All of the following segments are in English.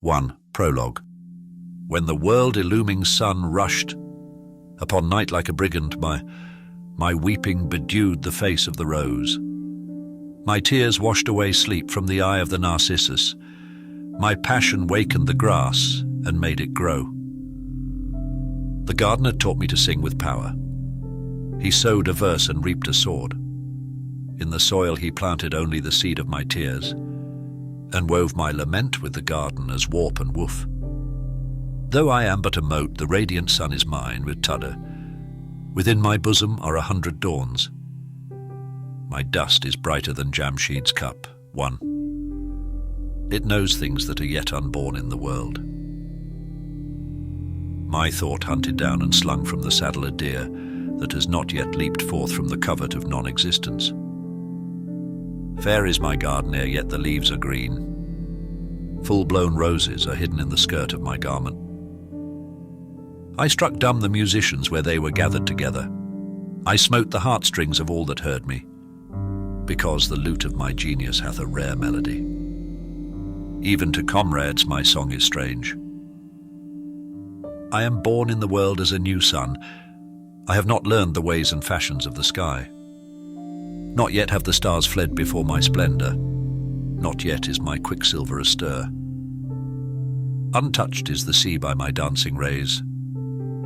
1. Prologue. When the world-illuming sun rushed upon night like a brigand, my weeping bedewed the face of the rose. My tears washed away sleep from the eye of the narcissus. My passion wakened the grass and made it grow. The gardener taught me to sing with power. He sowed a verse and reaped a sword. In the soil he planted only the seed of my tears, and wove my lament with the garden as warp and woof. Though I am but a mote, the radiant sun is mine with tudder. Within my bosom are 100 dawns. My dust is brighter than Jamshid's cup. 1. It knows things that are yet unborn in the world. My thought hunted down and slung from the saddle a deer that has not yet leaped forth from the covert of non-existence. Fair is my garden ere yet the leaves are green. Full-blown roses are hidden in the skirt of my garment. I struck dumb the musicians where they were gathered together. I smote the heartstrings of all that heard me, because the lute of my genius hath a rare melody. Even to comrades my song is strange. I am born in the world as a new sun. I have not learned the ways and fashions of the sky. Not yet have the stars fled before my splendor. Not yet is my quicksilver astir. Untouched is the sea by my dancing rays.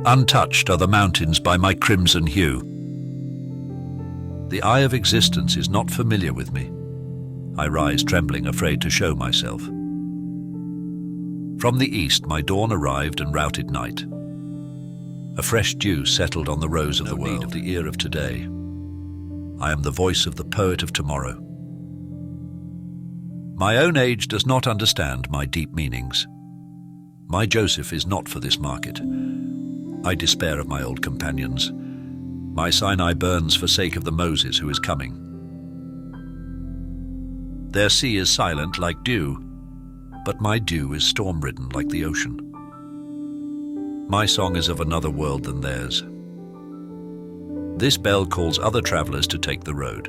Untouched are the mountains by my crimson hue. The eye of existence is not familiar with me. I rise trembling, afraid to show myself. From the east my dawn arrived and routed night. A fresh dew settled on the rose of the world. No need of the ear of today. I am the voice of the poet of tomorrow. My own age does not understand my deep meanings. My Joseph is not for this market. I despair of my old companions. My Sinai burns for sake of the Moses who is coming. Their sea is silent like dew, but my dew is storm-ridden like the ocean. My song is of another world than theirs. This bell calls other travelers to take the road.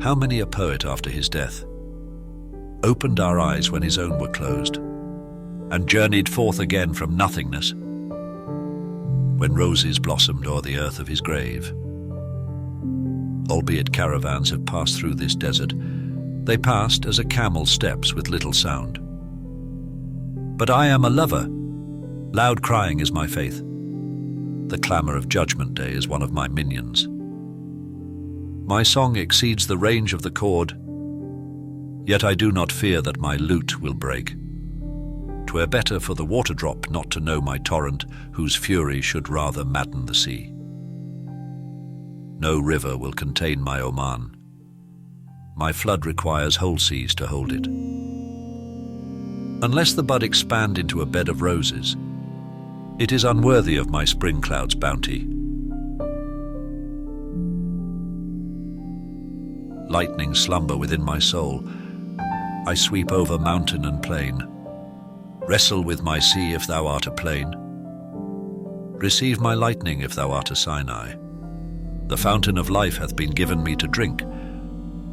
How many a poet after his death opened our eyes when his own were closed, and journeyed forth again from nothingness, when roses blossomed o'er the earth of his grave. Albeit caravans have passed through this desert, they passed as a camel steps with little sound. But I am a lover. Loud crying is my faith. The clamour of Judgment Day is one of my minions. My song exceeds the range of the chord, yet I do not fear that my lute will break. 'Twere better for the water drop not to know my torrent, whose fury should rather madden the sea. No river will contain my Oman. My flood requires whole seas to hold it. Unless the bud expand into a bed of roses, it is unworthy of my spring cloud's bounty. Lightning slumber within my soul. I sweep over mountain and plain. Wrestle with my sea if thou art a plain. Receive my lightning if thou art a Sinai. The fountain of life hath been given me to drink.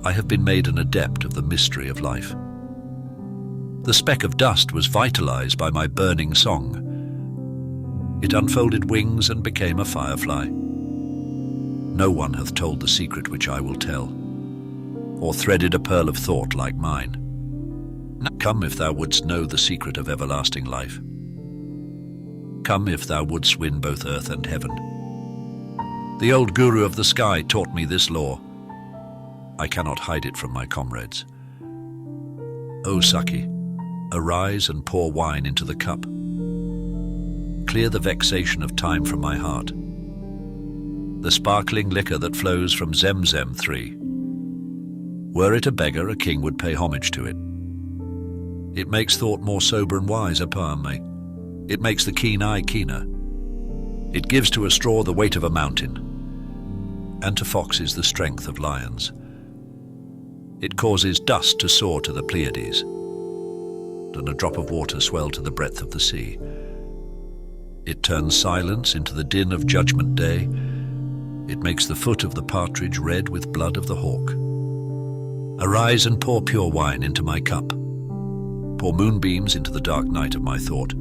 I have been made an adept of the mystery of life. The speck of dust was vitalized by my burning song. It unfolded wings and became a firefly. No one hath told the secret which I will tell, or threaded a pearl of thought like mine. Now come if thou wouldst know the secret of everlasting life. Come if thou wouldst win both earth and heaven. The old guru of the sky taught me this law. I cannot hide it from my comrades. O Saki, arise and pour wine into the cup. Clear the vexation of time from my heart. The sparkling liquor that flows from Zemzem 3. Were it a beggar, a king would pay homage to it. It makes thought more sober and wise, a poem may. It makes the keen eye keener. It gives to a straw the weight of a mountain, and to foxes the strength of lions. It causes dust to soar to the Pleiades, and a drop of water swell to the breadth of the sea. It turns silence into the din of Judgment Day. It makes the foot of the partridge red with blood of the hawk. Arise and pour pure wine into my cup. pour moonbeams into the dark night of my thought,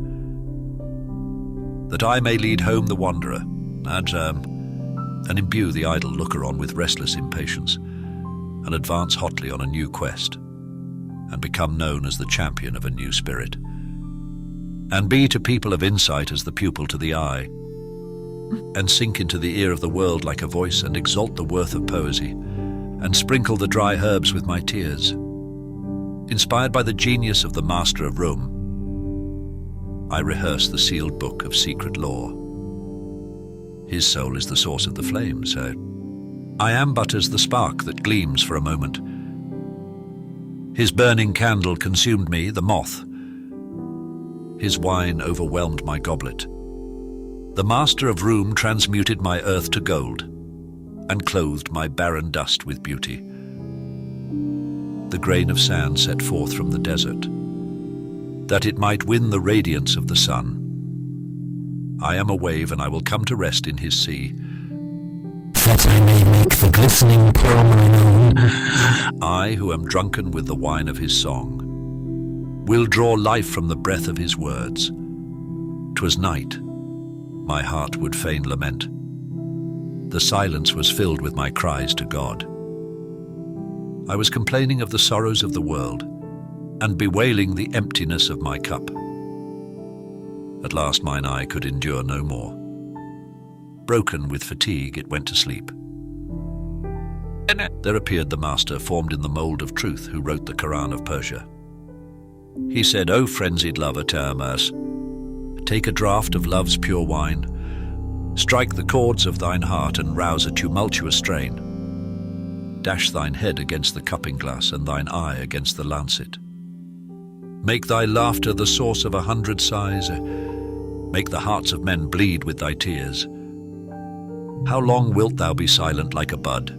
that I may lead home the wanderer, and imbue the idle looker-on with restless impatience, and advance hotly on a new quest, and become known as the champion of a new spirit, and be to people of insight as the pupil to the eye, and sink into the ear of the world like a voice, and exalt the worth of poesy, and sprinkle the dry herbs with my tears. Inspired by the genius of the master of Rome, I rehearse the sealed book of secret lore. His soul is the source of the flames. I am but as the spark that gleams for a moment. His burning candle consumed me, the moth. His wine overwhelmed my goblet. The master of Rome transmuted my earth to gold, and clothed my barren dust with beauty. The grain of sand set forth from the desert, that it might win the radiance of the sun. I am a wave, and I will come to rest in his sea, that I may make the glistening pearl mine own. I, who am drunken with the wine of his song, will draw life from the breath of his words. 'Twas night, my heart would fain lament. The silence was filled with my cries to God. I was complaining of the sorrows of the world, and bewailing the emptiness of my cup. At last mine eye could endure no more. Broken with fatigue, it went to sleep. There appeared the master, formed in the mould of truth, who wrote the Quran of Persia. He said, "O frenzied lover, Tiamas, take a draught of love's pure wine, strike the chords of thine heart, and rouse a tumultuous strain. Dash thine head against the cupping glass, and thine eye against the lancet. Make thy laughter the source of 100 sighs. Make the hearts of men bleed with thy tears. How long wilt thou be silent like a bud?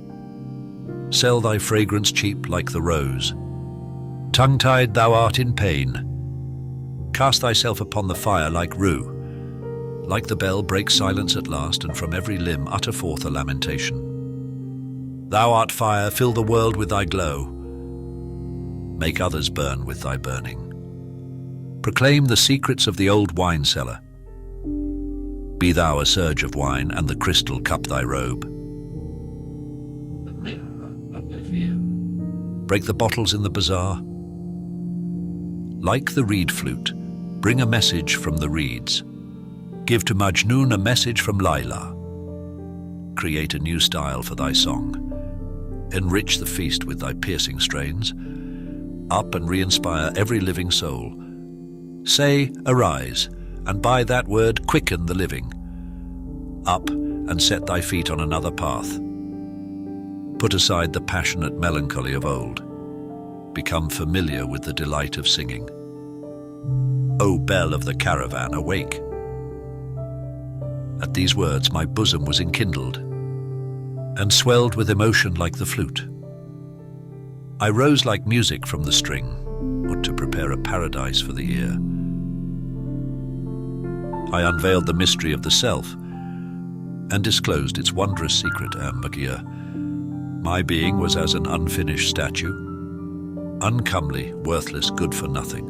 Sell thy fragrance cheap like the rose. Tongue-tied thou art in pain. Cast thyself upon the fire like rue. Like the bell, break silence at last, and from every limb utter forth a lamentation. Thou art fire, fill the world with thy glow. Make others burn with thy burning. Proclaim the secrets of the old wine cellar. Be thou a surge of wine, and the crystal cup thy robe. Break the bottles in the bazaar. Like the reed flute, bring a message from the reeds. Give to Majnun a message from Layla. Create a new style for thy song. Enrich the feast with thy piercing strains. Up and re-inspire every living soul. Say, arise, and by that word quicken the living. Up and set thy feet on another path. Put aside the passionate melancholy of old. Become familiar with the delight of singing. O bell of the caravan, awake. At these words my bosom was enkindled, and swelled with emotion like the flute. I rose like music from the string, put to prepare a paradise for the ear. I unveiled the mystery of the self, and disclosed its wondrous secret, Ambakir. My being was as an unfinished statue, uncomely, worthless, good for nothing.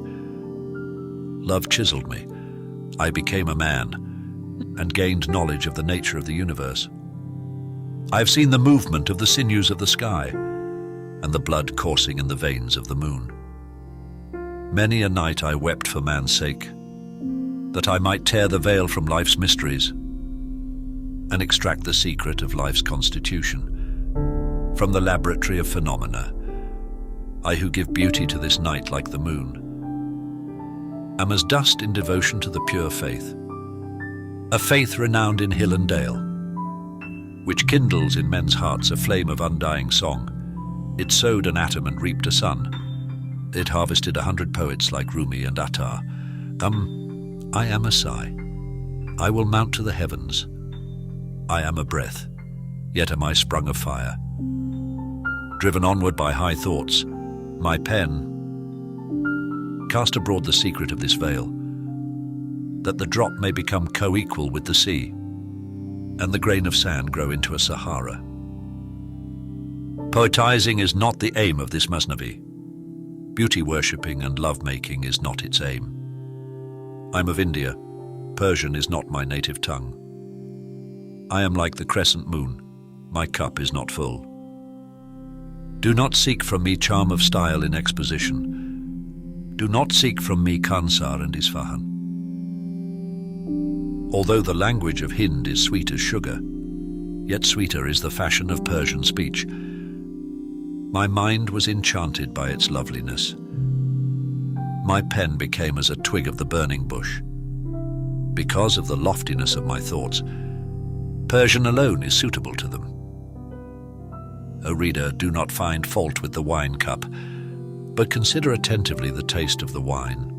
Love chiseled me. I became a man, and gained knowledge of the nature of the universe. I have seen the movement of the sinews of the sky, and the blood coursing in the veins of the moon. Many a night I wept for man's sake, that I might tear the veil from life's mysteries, and extract the secret of life's constitution. From the laboratory of phenomena, I who give beauty to this night like the moon, am as dust in devotion to the pure faith, a faith renowned in hill and dale, which kindles in men's hearts a flame of undying song. It sowed an atom and reaped a sun. It harvested 100 poets like Rumi and Attar. I am a sigh. I will mount to the heavens. I am a breath, yet am I sprung of fire. Driven onward by high thoughts, my pen cast abroad the secret of this veil, that the drop may become co-equal with the sea, and the grain of sand grow into a Sahara. Poetizing is not the aim of this Masnavi. Beauty-worshipping and love-making is not its aim. I'm of India. Persian is not my native tongue. I am like the crescent moon. My cup is not full. Do not seek from me charm of style in exposition. Do not seek from me Kansar and Isfahan. Although the language of Hind is sweet as sugar, yet sweeter is the fashion of Persian speech. My mind was enchanted by its loveliness. My pen became as a twig of the burning bush. Because of the loftiness of my thoughts, Persian alone is suitable to them. O reader, do not find fault with the wine cup, but consider attentively the taste of the wine.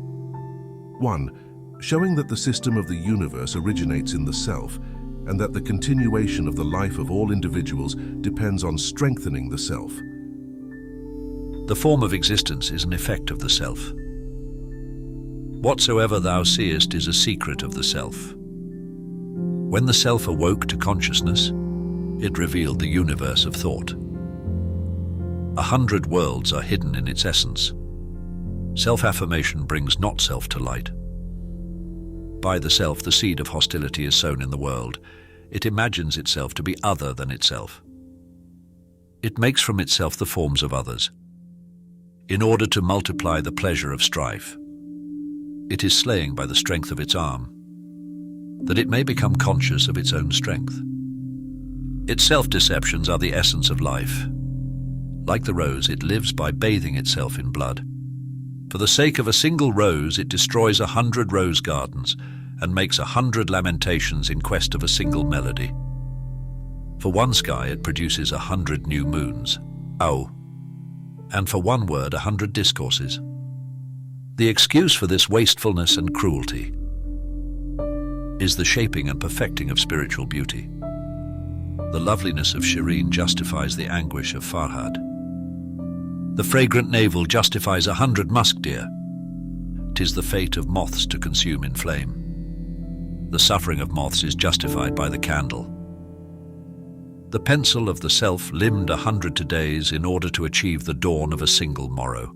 1. Showing that the system of the universe originates in the self, and that the continuation of the life of all individuals depends on strengthening the self. The form of existence is an effect of the self. Whatsoever thou seest is a secret of the self. When the self awoke to consciousness, it revealed the universe of thought. 100 worlds are hidden in its essence. Self-affirmation brings not self to light. By the self, the seed of hostility is sown in the world. It imagines itself to be other than itself. It makes from itself the forms of others, in order to multiply the pleasure of strife. It is slaying by the strength of its arm, that it may become conscious of its own strength. Its self-deceptions are the essence of life. Like the rose, it lives by bathing itself in blood. For the sake of a single rose, it destroys 100 rose gardens and makes 100 lamentations in quest of a single melody. For one sky, it produces 100 new moons, and for one word 100 discourses. The excuse for this wastefulness and cruelty is the shaping and perfecting of spiritual beauty. The loveliness of Shireen justifies the anguish of Farhad. The fragrant navel justifies 100 musk deer. 'Tis the fate of moths to consume in flame. The suffering of moths is justified by the candle. The pencil of the self limned 100 days in order to achieve the dawn of a single morrow.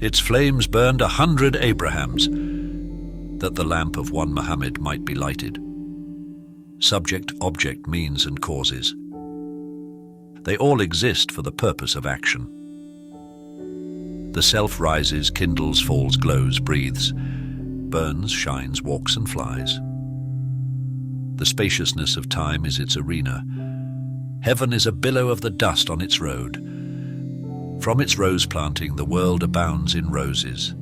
Its flames burned 100 Abrahams, that the lamp of one Muhammad might be lighted. Subject, object, means and causes. They all exist for the purpose of action. The self rises, kindles, falls, glows, breathes, burns, shines, walks and flies. The spaciousness of time is its arena. Heaven is a billow of the dust on its road. From its rose planting the world abounds in roses.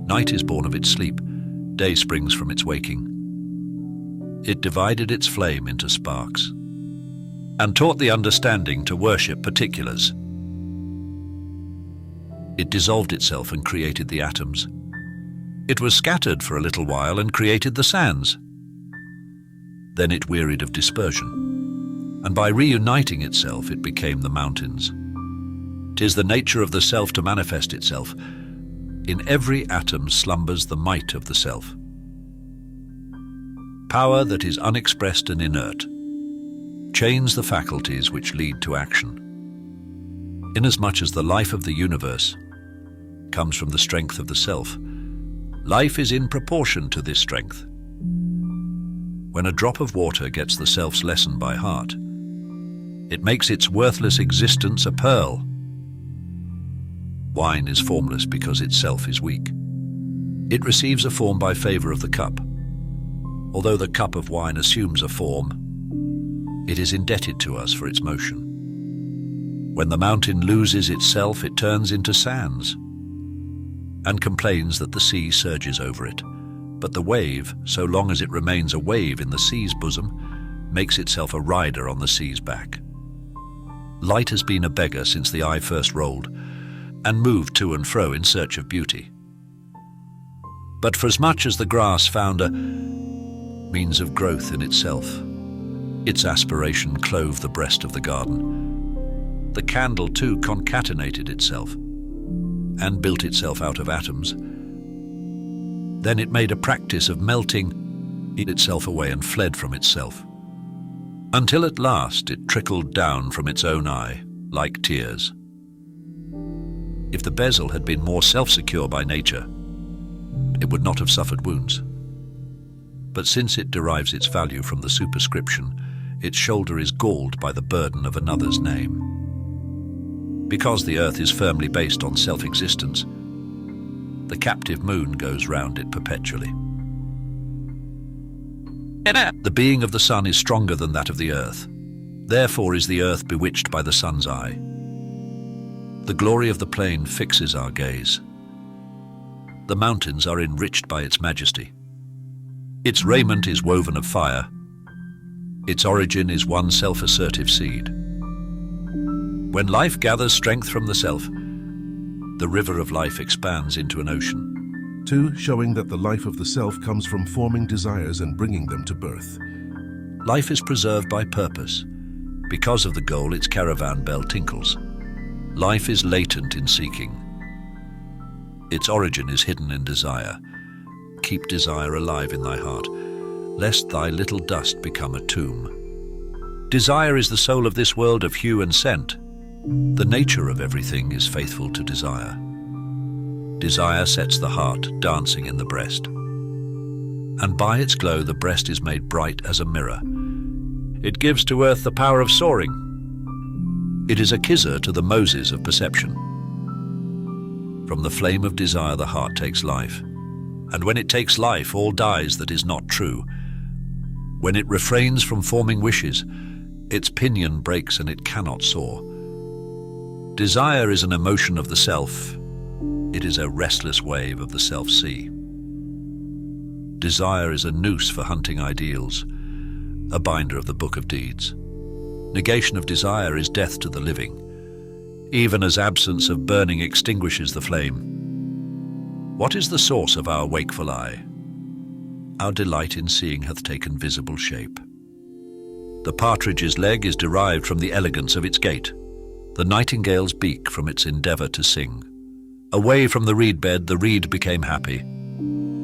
Night is born of its sleep, day springs from its waking. It divided its flame into sparks, and taught the understanding to worship particulars. It dissolved itself and created the atoms. It was scattered for a little while and created the sands. Then it wearied of dispersion, and by reuniting itself it became the mountains. 'Tis the nature of the self to manifest itself. In every atom slumbers the might of the self. Power that is unexpressed and inert chains the faculties which lead to action. Inasmuch as the life of the universe comes from the strength of the self, life is in proportion to this strength. When a drop of water gets the self's lesson by heart, it makes its worthless existence a pearl. Wine is formless because its self is weak. It receives a form by favor of the cup. Although the cup of wine assumes a form, it is indebted to us for its motion. When the mountain loses itself, it turns into sands and complains that the sea surges over it. But the wave, so long as it remains a wave in the sea's bosom, makes itself a rider on the sea's back. Light has been a beggar since the eye first rolled, and moved to and fro in search of beauty. But for as much as the grass found a means of growth in itself, its aspiration clove the breast of the garden. The candle too concatenated itself, and built itself out of atoms. Then it made a practice of melting itself away and fled from itself, until at last it trickled down from its own eye like tears. If the bezel had been more self-secure by nature, it would not have suffered wounds. But since it derives its value from the superscription, its shoulder is galled by the burden of another's name. Because the earth is firmly based on self-existence, the captive moon goes round it perpetually. The being of the sun is stronger than that of the earth. Therefore is the earth bewitched by the sun's eye. The glory of the plain fixes our gaze. The mountains are enriched by its majesty. Its raiment is woven of fire. Its origin is one self-assertive seed. When life gathers strength from the self, the river of life expands into an ocean. 2. Showing that the life of the self comes from forming desires and bringing them to birth. Life is preserved by purpose. Because of the goal, its caravan bell tinkles. Life is latent in seeking. Its origin is hidden in desire. Keep desire alive in thy heart, lest thy little dust become a tomb. Desire is the soul of this world of hue and scent. The nature of everything is faithful to desire. Desire sets the heart dancing in the breast. And by its glow the breast is made bright as a mirror. It gives to earth the power of soaring. It is a kizzer to the Moses of perception. From the flame of desire the heart takes life. And when it takes life, all dies that is not true. When it refrains from forming wishes, its pinion breaks and it cannot soar. Desire is an emotion of the self. It is a restless wave of the self-sea. Desire is a noose for hunting ideals, a binder of the book of deeds. Negation of desire is death to the living, even as absence of burning extinguishes the flame. What is the source of our wakeful eye? Our delight in seeing hath taken visible shape. The partridge's leg is derived from the elegance of its gait, the nightingale's beak from its endeavour to sing. Away from the reed bed, the reed became happy.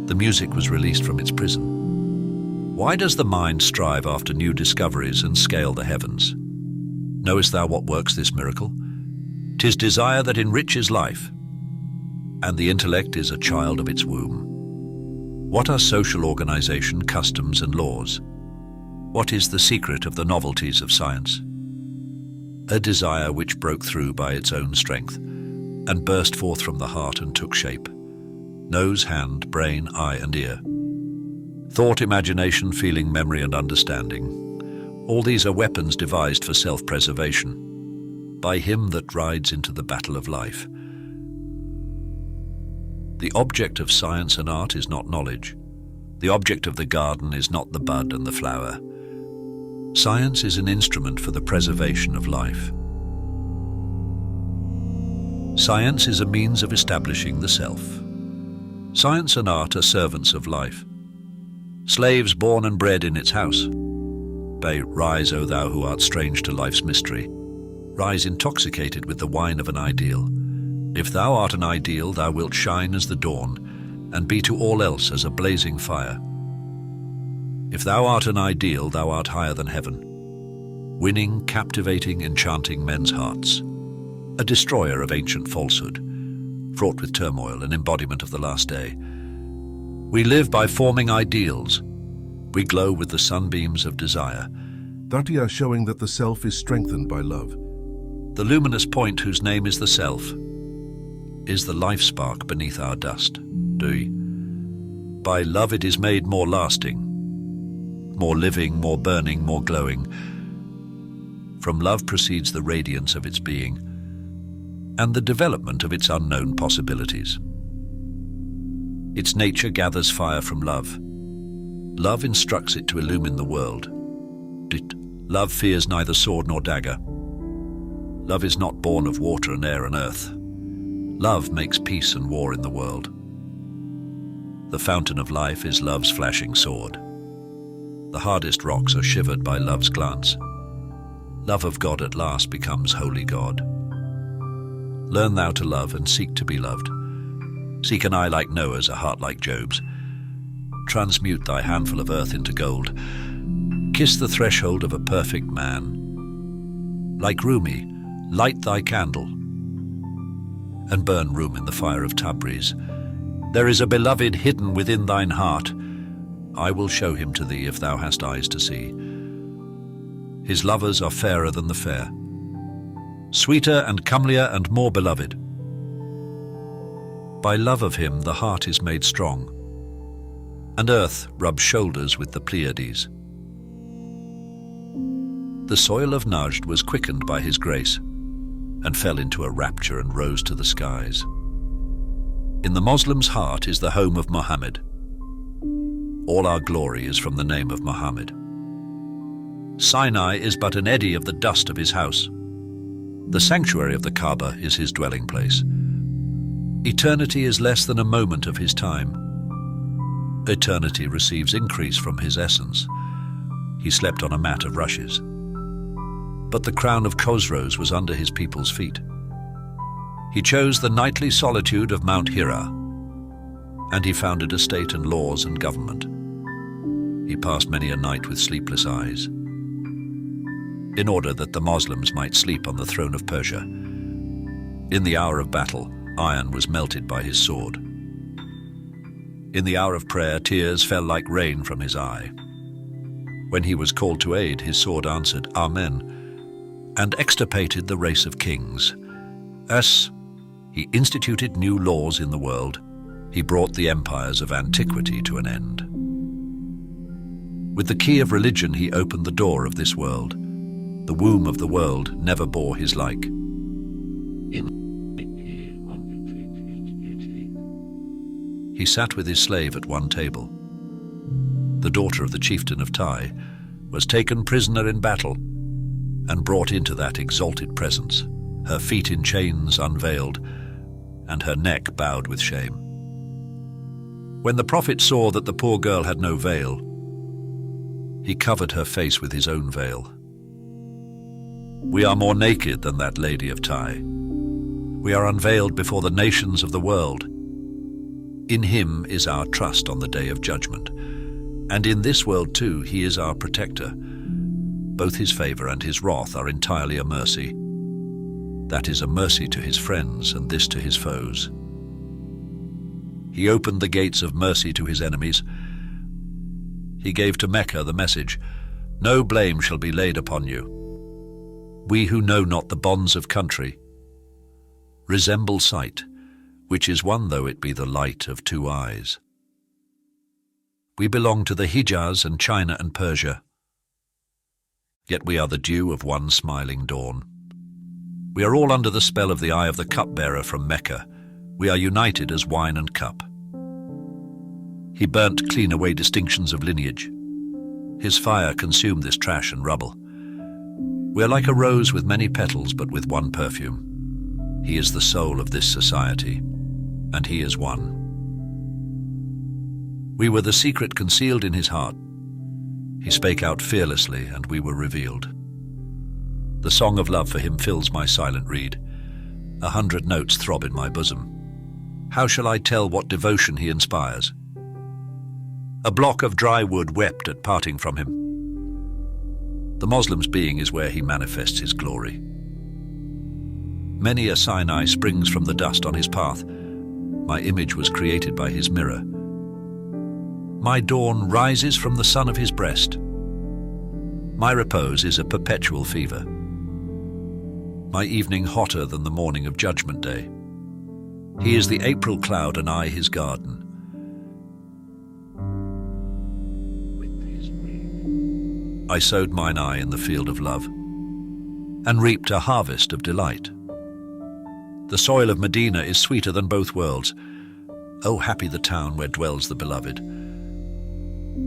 The music was released from its prison. Why does the mind strive after new discoveries and scale the heavens? Knowest thou what works this miracle? 'Tis desire that enriches life, and the intellect is a child of its womb. What are social organization, customs, and laws? What is the secret of the novelties of science? A desire which broke through by its own strength, and burst forth from the heart and took shape. Nose, hand, brain, eye, and ear. Thought, imagination, feeling, memory, and understanding. All these are weapons devised for self-preservation, by him that rides into the battle of life. The object of science and art is not knowledge. The object of the garden is not the bud and the flower. Science is an instrument for the preservation of life. Science is a means of establishing the self. Science and art are servants of life. Slaves born and bred in its house. Rise, O thou who art strange to life's mystery. Rise intoxicated with the wine of an ideal. If thou art an ideal, thou wilt shine as the dawn, and be to all else as a blazing fire. If thou art an ideal, thou art higher than heaven, winning, captivating, enchanting men's hearts. A destroyer of ancient falsehood, fraught with turmoil, an embodiment of the last day. We live by forming ideals. We glow with the sunbeams of desire. 30. Showing that the self is strengthened by love. The luminous point whose name is the self is the life spark beneath our dust. By love it is made more lasting, more living, more burning, more glowing. From love proceeds the radiance of its being and the development of its unknown possibilities. Its nature gathers fire from love. Love instructs it to illumine the world. Love fears neither sword nor dagger. Love is not born of water and air and earth. Love makes peace and war in the world. The fountain of life is love's flashing sword. The hardest rocks are shivered by love's glance. Love of God at last becomes holy God. Learn thou to love and seek to be loved. Seek an eye like Noah's, a heart like Job's. Transmute thy handful of earth into gold. Kiss the threshold of a perfect man. Like Rumi, light thy candle. and burn room in the fire of Tabriz. There is a beloved hidden within thine heart. I will show him to thee if thou hast eyes to see. His lovers are fairer than the fair, sweeter and comelier and more beloved. By love of him the heart is made strong, and earth rubs shoulders with the Pleiades. The soil of Najd was quickened by his grace, and fell into a rapture and rose to the skies. In the Moslem's heart is the home of Muhammad. All our glory is from the name of Muhammad. Sinai is but an eddy of the dust of his house. The sanctuary of the Kaaba is his dwelling place. Eternity is less than a moment of his time. Eternity receives increase from his essence. He slept on a mat of rushes, but the crown of Khosrows was under his people's feet. He chose the nightly solitude of Mount Hira, and he founded a state and laws and government. He passed many a night with sleepless eyes, in order that the Moslems might sleep on the throne of Persia. In the hour of battle, iron was melted by his sword. In the hour of prayer, tears fell like rain from his eye. When he was called to aid, his sword answered, Amen, and extirpated the race of kings. As he instituted new laws in the world, he brought the empires of antiquity to an end. With the key of religion he opened the door of this world. The womb of the world never bore his like. He sat with his slave at one table. The daughter of the chieftain of Tai was taken prisoner in battle and brought into that exalted presence, her feet in chains unveiled and her neck bowed with shame. When the prophet saw that the poor girl had no veil, he covered her face with his own veil. We are more naked than that lady of Tai. We are unveiled before the nations of the world. In him is our trust on the day of judgment, and in this world too he is our protector. Both his favor and his wrath are entirely a mercy. That is a mercy to his friends and this to his foes. He opened the gates of mercy to his enemies. He gave to Mecca the message, no blame shall be laid upon you. We who know not the bonds of country resemble sight, which is one though it be the light of two eyes. We belong to the Hijaz and China and Persia, yet we are the dew of one smiling dawn. We are all under the spell of the eye of the cupbearer from Mecca. We are united as wine and cup. He burnt clean away distinctions of lineage. His fire consumed this trash and rubble. We are like a rose with many petals, but with one perfume. He is the soul of this society, and he is one. We were the secret concealed in his heart. He spake out fearlessly, and we were revealed. The song of love for him fills my silent reed. 100 notes throb in my bosom. How shall I tell what devotion he inspires? A block of dry wood wept at parting from him. The Moslem's being is where he manifests his glory. Many a Sinai springs from the dust on his path. My image was created by his mirror. My dawn rises from the sun of his breast. My repose is a perpetual fever. My evening hotter than the morning of Judgment Day. He is the April cloud and I his garden. I sowed mine eye in the field of love, and reaped a harvest of delight. The soil of Medina is sweeter than both worlds. Oh, happy the town where dwells the beloved.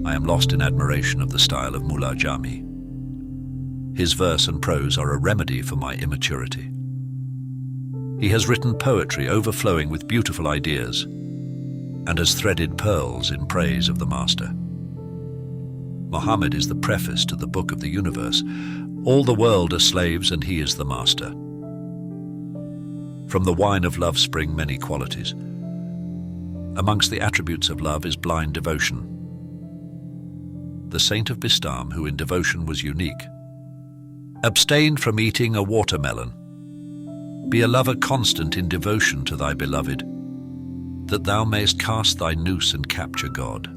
I am lost in admiration of the style of Mullah Jami. His verse and prose are a remedy for my immaturity. He has written poetry overflowing with beautiful ideas, and has threaded pearls in praise of the Master. Muhammad is the preface to the book of the universe. All the world are slaves, and he is the master. From the wine of love spring many qualities. Amongst the attributes of love is blind devotion. The saint of Bistam, who in devotion was unique, abstained from eating a watermelon. Be a lover constant in devotion to thy beloved, that thou mayst cast thy noose and capture God.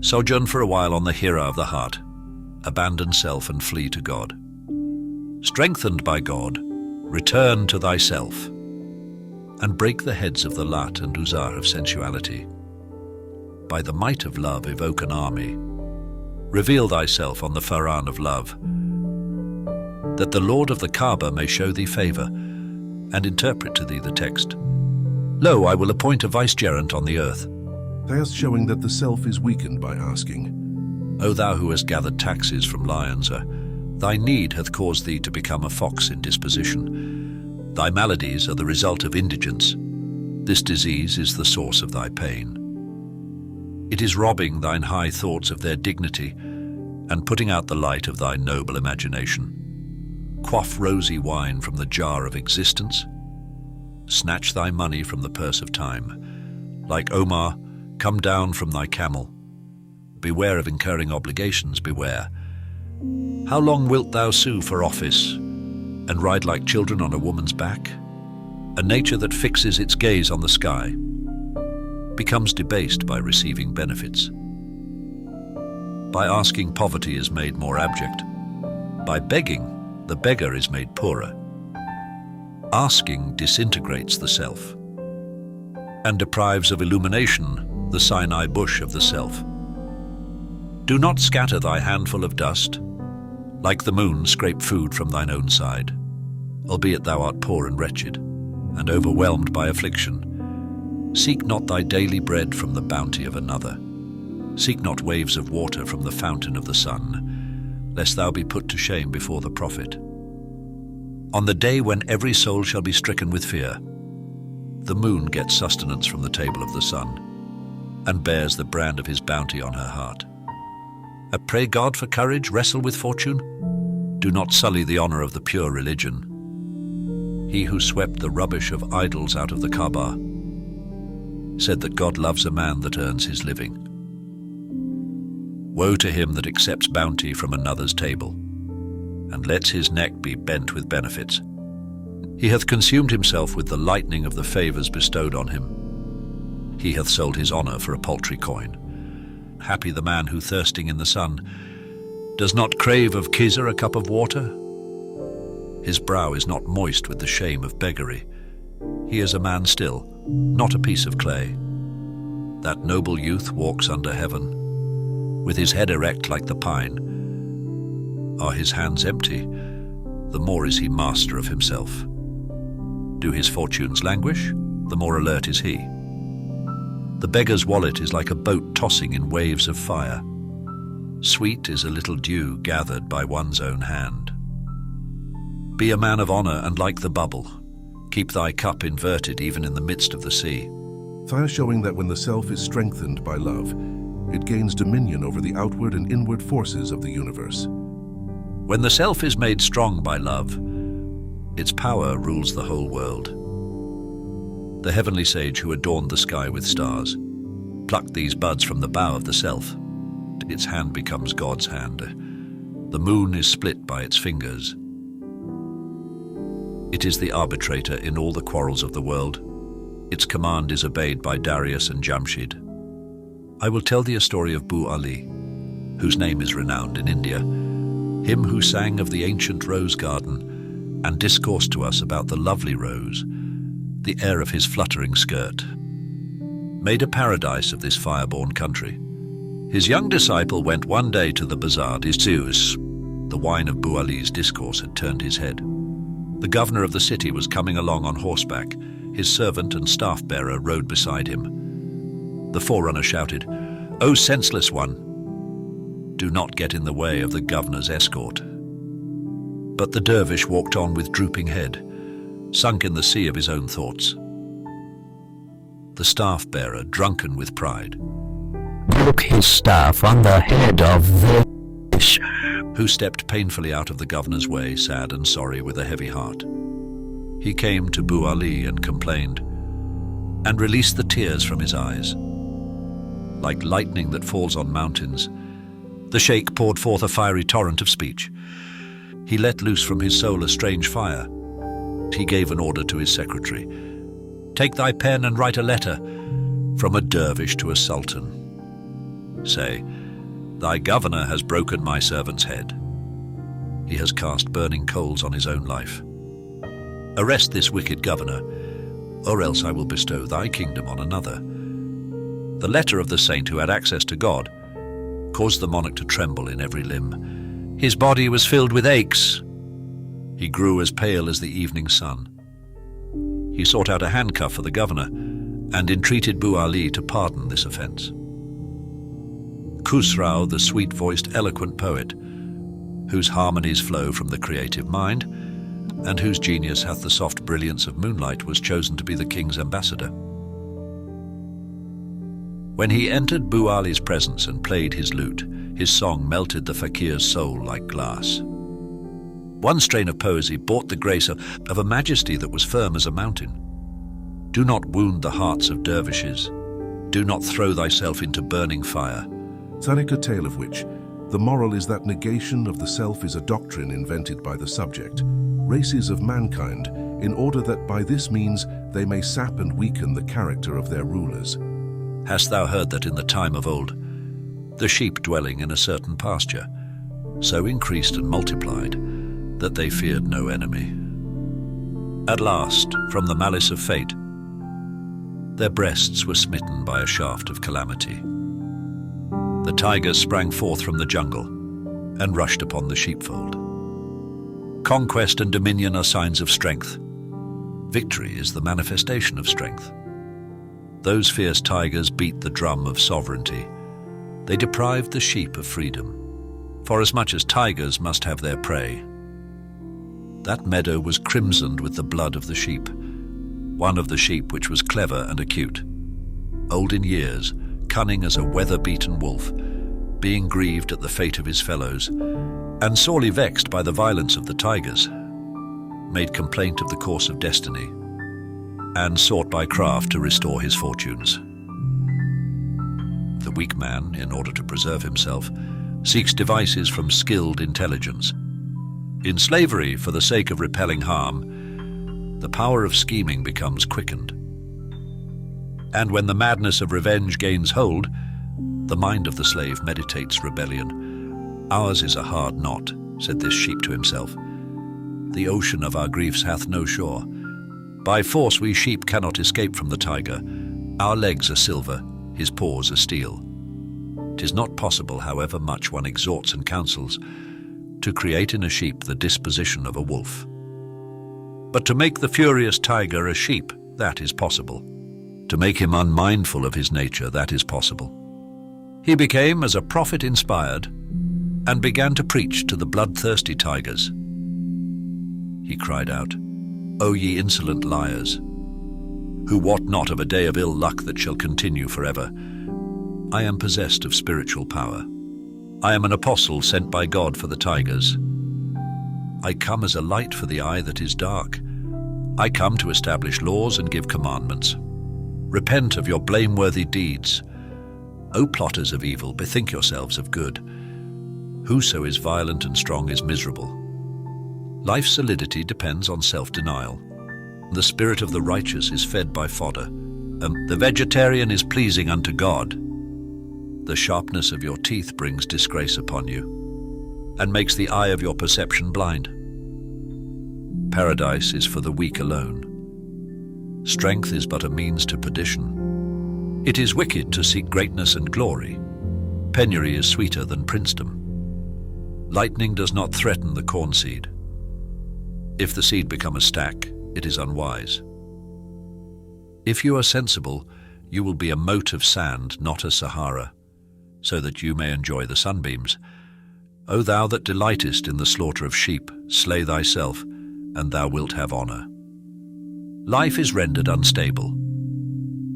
Sojourn for a while on the Hira of the heart, abandon self and flee to God. Strengthened by God, return to thyself, and break the heads of the Lat and Uzar of sensuality. By the might of love evoke an army. Reveal thyself on the Faran of love, that the Lord of the Kaaba may show thee favor, and interpret to thee the text. Lo, I will appoint a vicegerent on the earth. Thus showing that the self is weakened by asking. O thou who hast gathered taxes from lions, thy need hath caused thee to become a fox in disposition. Thy maladies are the result of indigence. This disease is the source of thy pain. It is robbing thine high thoughts of their dignity and putting out the light of thy noble imagination. Quaff rosy wine from the jar of existence. Snatch thy money from the purse of time. Like Omar, come down from thy camel. Beware of incurring obligations, beware. How long wilt thou sue for office and ride like children on a woman's back? A nature that fixes its gaze on the sky becomes debased by receiving benefits. By asking, poverty is made more abject. By begging, the beggar is made poorer. Asking disintegrates the self and deprives of illumination the Sinai bush of the self. Do not scatter thy handful of dust. Like the moon, scrape food from thine own side, albeit thou art poor and wretched, and overwhelmed by affliction. Seek not thy daily bread from the bounty of another. Seek not waves of water from the fountain of the sun, lest thou be put to shame before the prophet. On the day when every soul shall be stricken with fear, the moon gets sustenance from the table of the sun, and bears the brand of his bounty on her heart. Pray God for courage, wrestle with fortune. Do not sully the honor of the pure religion. He who swept the rubbish of idols out of the Kaaba said that God loves a man that earns his living. Woe to him that accepts bounty from another's table, and lets his neck be bent with benefits. He hath consumed himself with the lightning of the favors bestowed on him. He hath sold his honor for a paltry coin. Happy the man who, thirsting in the sun, does not crave of Khizr a cup of water. His brow is not moist with the shame of beggary. He is a man still, not a piece of clay. That noble youth walks under heaven, with his head erect like the pine. Are his hands empty, the more is he master of himself. Do his fortunes languish, the more alert is he. The beggar's wallet is like a boat tossing in waves of fire. Sweet is a little dew gathered by one's own hand. Be a man of honor and like the bubble. Keep thy cup inverted even in the midst of the sea. Thus showing that when the self is strengthened by love, it gains dominion over the outward and inward forces of the universe. When the self is made strong by love, its power rules the whole world. The heavenly sage who adorned the sky with stars plucked these buds from the bough of the self. Its hand becomes God's hand. The moon is split by its fingers. It is the arbitrator in all the quarrels of the world. Its command is obeyed by Darius and Jamshid. I will tell thee a story of Bu Ali, whose name is renowned in India, him who sang of the ancient rose garden and discoursed to us about the lovely rose, the air of his fluttering skirt, made a paradise of this fire-born country. His young disciple went one day to the bazaar d'Issus. The wine of Bu Ali's discourse had turned his head. The governor of the city was coming along on horseback. His servant and staff-bearer rode beside him. The forerunner shouted, "O senseless one, do not get in the way of the governor's escort." But the dervish walked on with drooping head, sunk in the sea of his own thoughts. The staff-bearer, drunken with pride, broke his staff on the head of the fish, who stepped painfully out of the governor's way, sad and sorry with a heavy heart. He came to Bu Ali and complained, and released the tears from his eyes. Like lightning that falls on mountains, the sheikh poured forth a fiery torrent of speech. He let loose from his soul a strange fire. he gave an order to his secretary. "Take thy pen and write a letter from a dervish to a sultan. Say, thy governor has broken my servant's head. He has cast burning coals on his own life. Arrest this wicked governor, or else I will bestow thy kingdom on another." The letter of the saint, who had access to God, caused the monarch to tremble in every limb. His body was filled with aches. He grew as pale as the evening sun. He sought out a handcuff for the governor and entreated Bu Ali to pardon this offense. Khusrau, the sweet-voiced, eloquent poet, whose harmonies flow from the creative mind, and whose genius hath the soft brilliance of moonlight, was chosen to be the king's ambassador. When he entered Bu Ali's presence and played his lute, his song melted the fakir's soul like glass. One strain of poesy brought the grace of a majesty that was firm as a mountain. "Do not wound the hearts of dervishes. Do not throw thyself into burning fire." Tariq, a tale of which the moral is that negation of the self is a doctrine invented by the subject, races of mankind, in order that by this means they may sap and weaken the character of their rulers. Hast thou heard that in the time of old, the sheep dwelling in a certain pasture so increased and multiplied that they feared no enemy? At last, from the malice of fate, their breasts were smitten by a shaft of calamity. The tigers sprang forth from the jungle and rushed upon the sheepfold. Conquest and dominion are signs of strength. Victory is the manifestation of strength. Those fierce tigers beat the drum of sovereignty. They deprived the sheep of freedom, for as much as tigers must have their prey. That meadow was crimsoned with the blood of the sheep, one of the sheep which was clever and acute, old in years, cunning as a weather-beaten wolf, being grieved at the fate of his fellows, and sorely vexed by the violence of the tigers, made complaint of the course of destiny, and sought by craft to restore his fortunes. The weak man, in order to preserve himself, seeks devices from skilled intelligence. In slavery, for the sake of repelling harm, the power of scheming becomes quickened. And when the madness of revenge gains hold, the mind of the slave meditates rebellion. "Ours is a hard knot," said this sheep to himself. "The ocean of our griefs hath no shore. By force we sheep cannot escape from the tiger. Our legs are silver, his paws are steel. 'Tis not possible, however much one exhorts and counsels, to create in a sheep the disposition of a wolf. But to make the furious tiger a sheep, that is possible. To make him unmindful of his nature, that is possible." He became as a prophet inspired, and began to preach to the bloodthirsty tigers. He cried out, "O ye insolent liars, who wot not of a day of ill luck that shall continue forever, I am possessed of spiritual power. I am an apostle sent by God for the tigers. I come as a light for the eye that is dark. I come to establish laws and give commandments. Repent of your blameworthy deeds. O plotters of evil, bethink yourselves of good. Whoso is violent and strong is miserable. Life's solidity depends on self-denial. The spirit of the righteous is fed by fodder. The vegetarian is pleasing unto God. The sharpness of your teeth brings disgrace upon you, and makes the eye of your perception blind. Paradise is for the weak alone. Strength is but a means to perdition. It is wicked to seek greatness and glory. Penury is sweeter than princedom. Lightning does not threaten the corn seed. If the seed become a stack, it is unwise. If you are sensible, you will be a mote of sand, not a Sahara, so that you may enjoy the sunbeams. O thou that delightest in the slaughter of sheep, slay thyself, and thou wilt have honor. Life is rendered unstable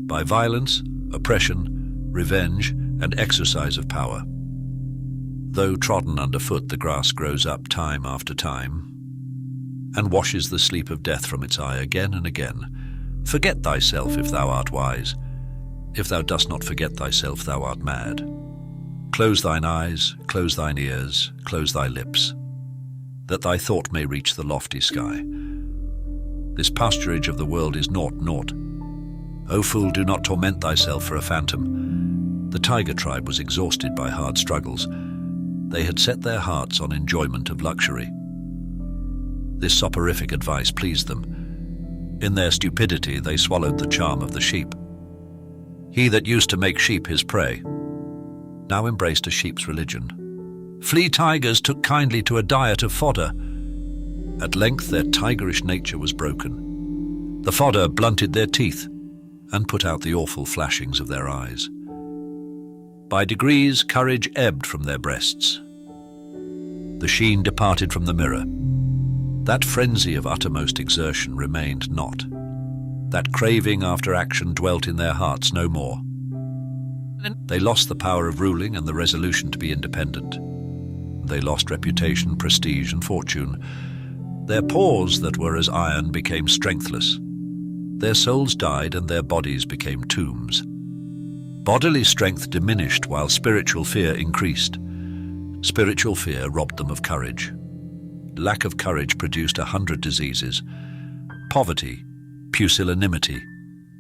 by violence, oppression, revenge, and exercise of power. Though trodden underfoot, the grass grows up time after time, and washes the sleep of death from its eye again and again. Forget thyself if thou art wise. If thou dost not forget thyself, thou art mad. Close thine eyes, close thine ears, close thy lips, that thy thought may reach the lofty sky. This pasturage of the world is naught, naught. O fool, do not torment thyself for a phantom. The tiger tribe was exhausted by hard struggles. They had set their hearts on enjoyment of luxury. This soporific advice pleased them. In their stupidity, they swallowed the charm of the sheep. He that used to make sheep his prey now embraced a sheep's religion. Flea tigers took kindly to a diet of fodder. At length their tigerish nature was broken. The fodder blunted their teeth and put out the awful flashings of their eyes. By degrees, courage ebbed from their breasts. The sheen departed from the mirror. That frenzy of uttermost exertion remained not. That craving after action dwelt in their hearts no more. They lost the power of ruling and the resolution to be independent. They lost reputation, prestige, and fortune. Their paws that were as iron became strengthless. Their souls died and their bodies became tombs. Bodily strength diminished while spiritual fear increased. Spiritual fear robbed them of courage. Lack of courage produced 100 diseases: poverty, pusillanimity,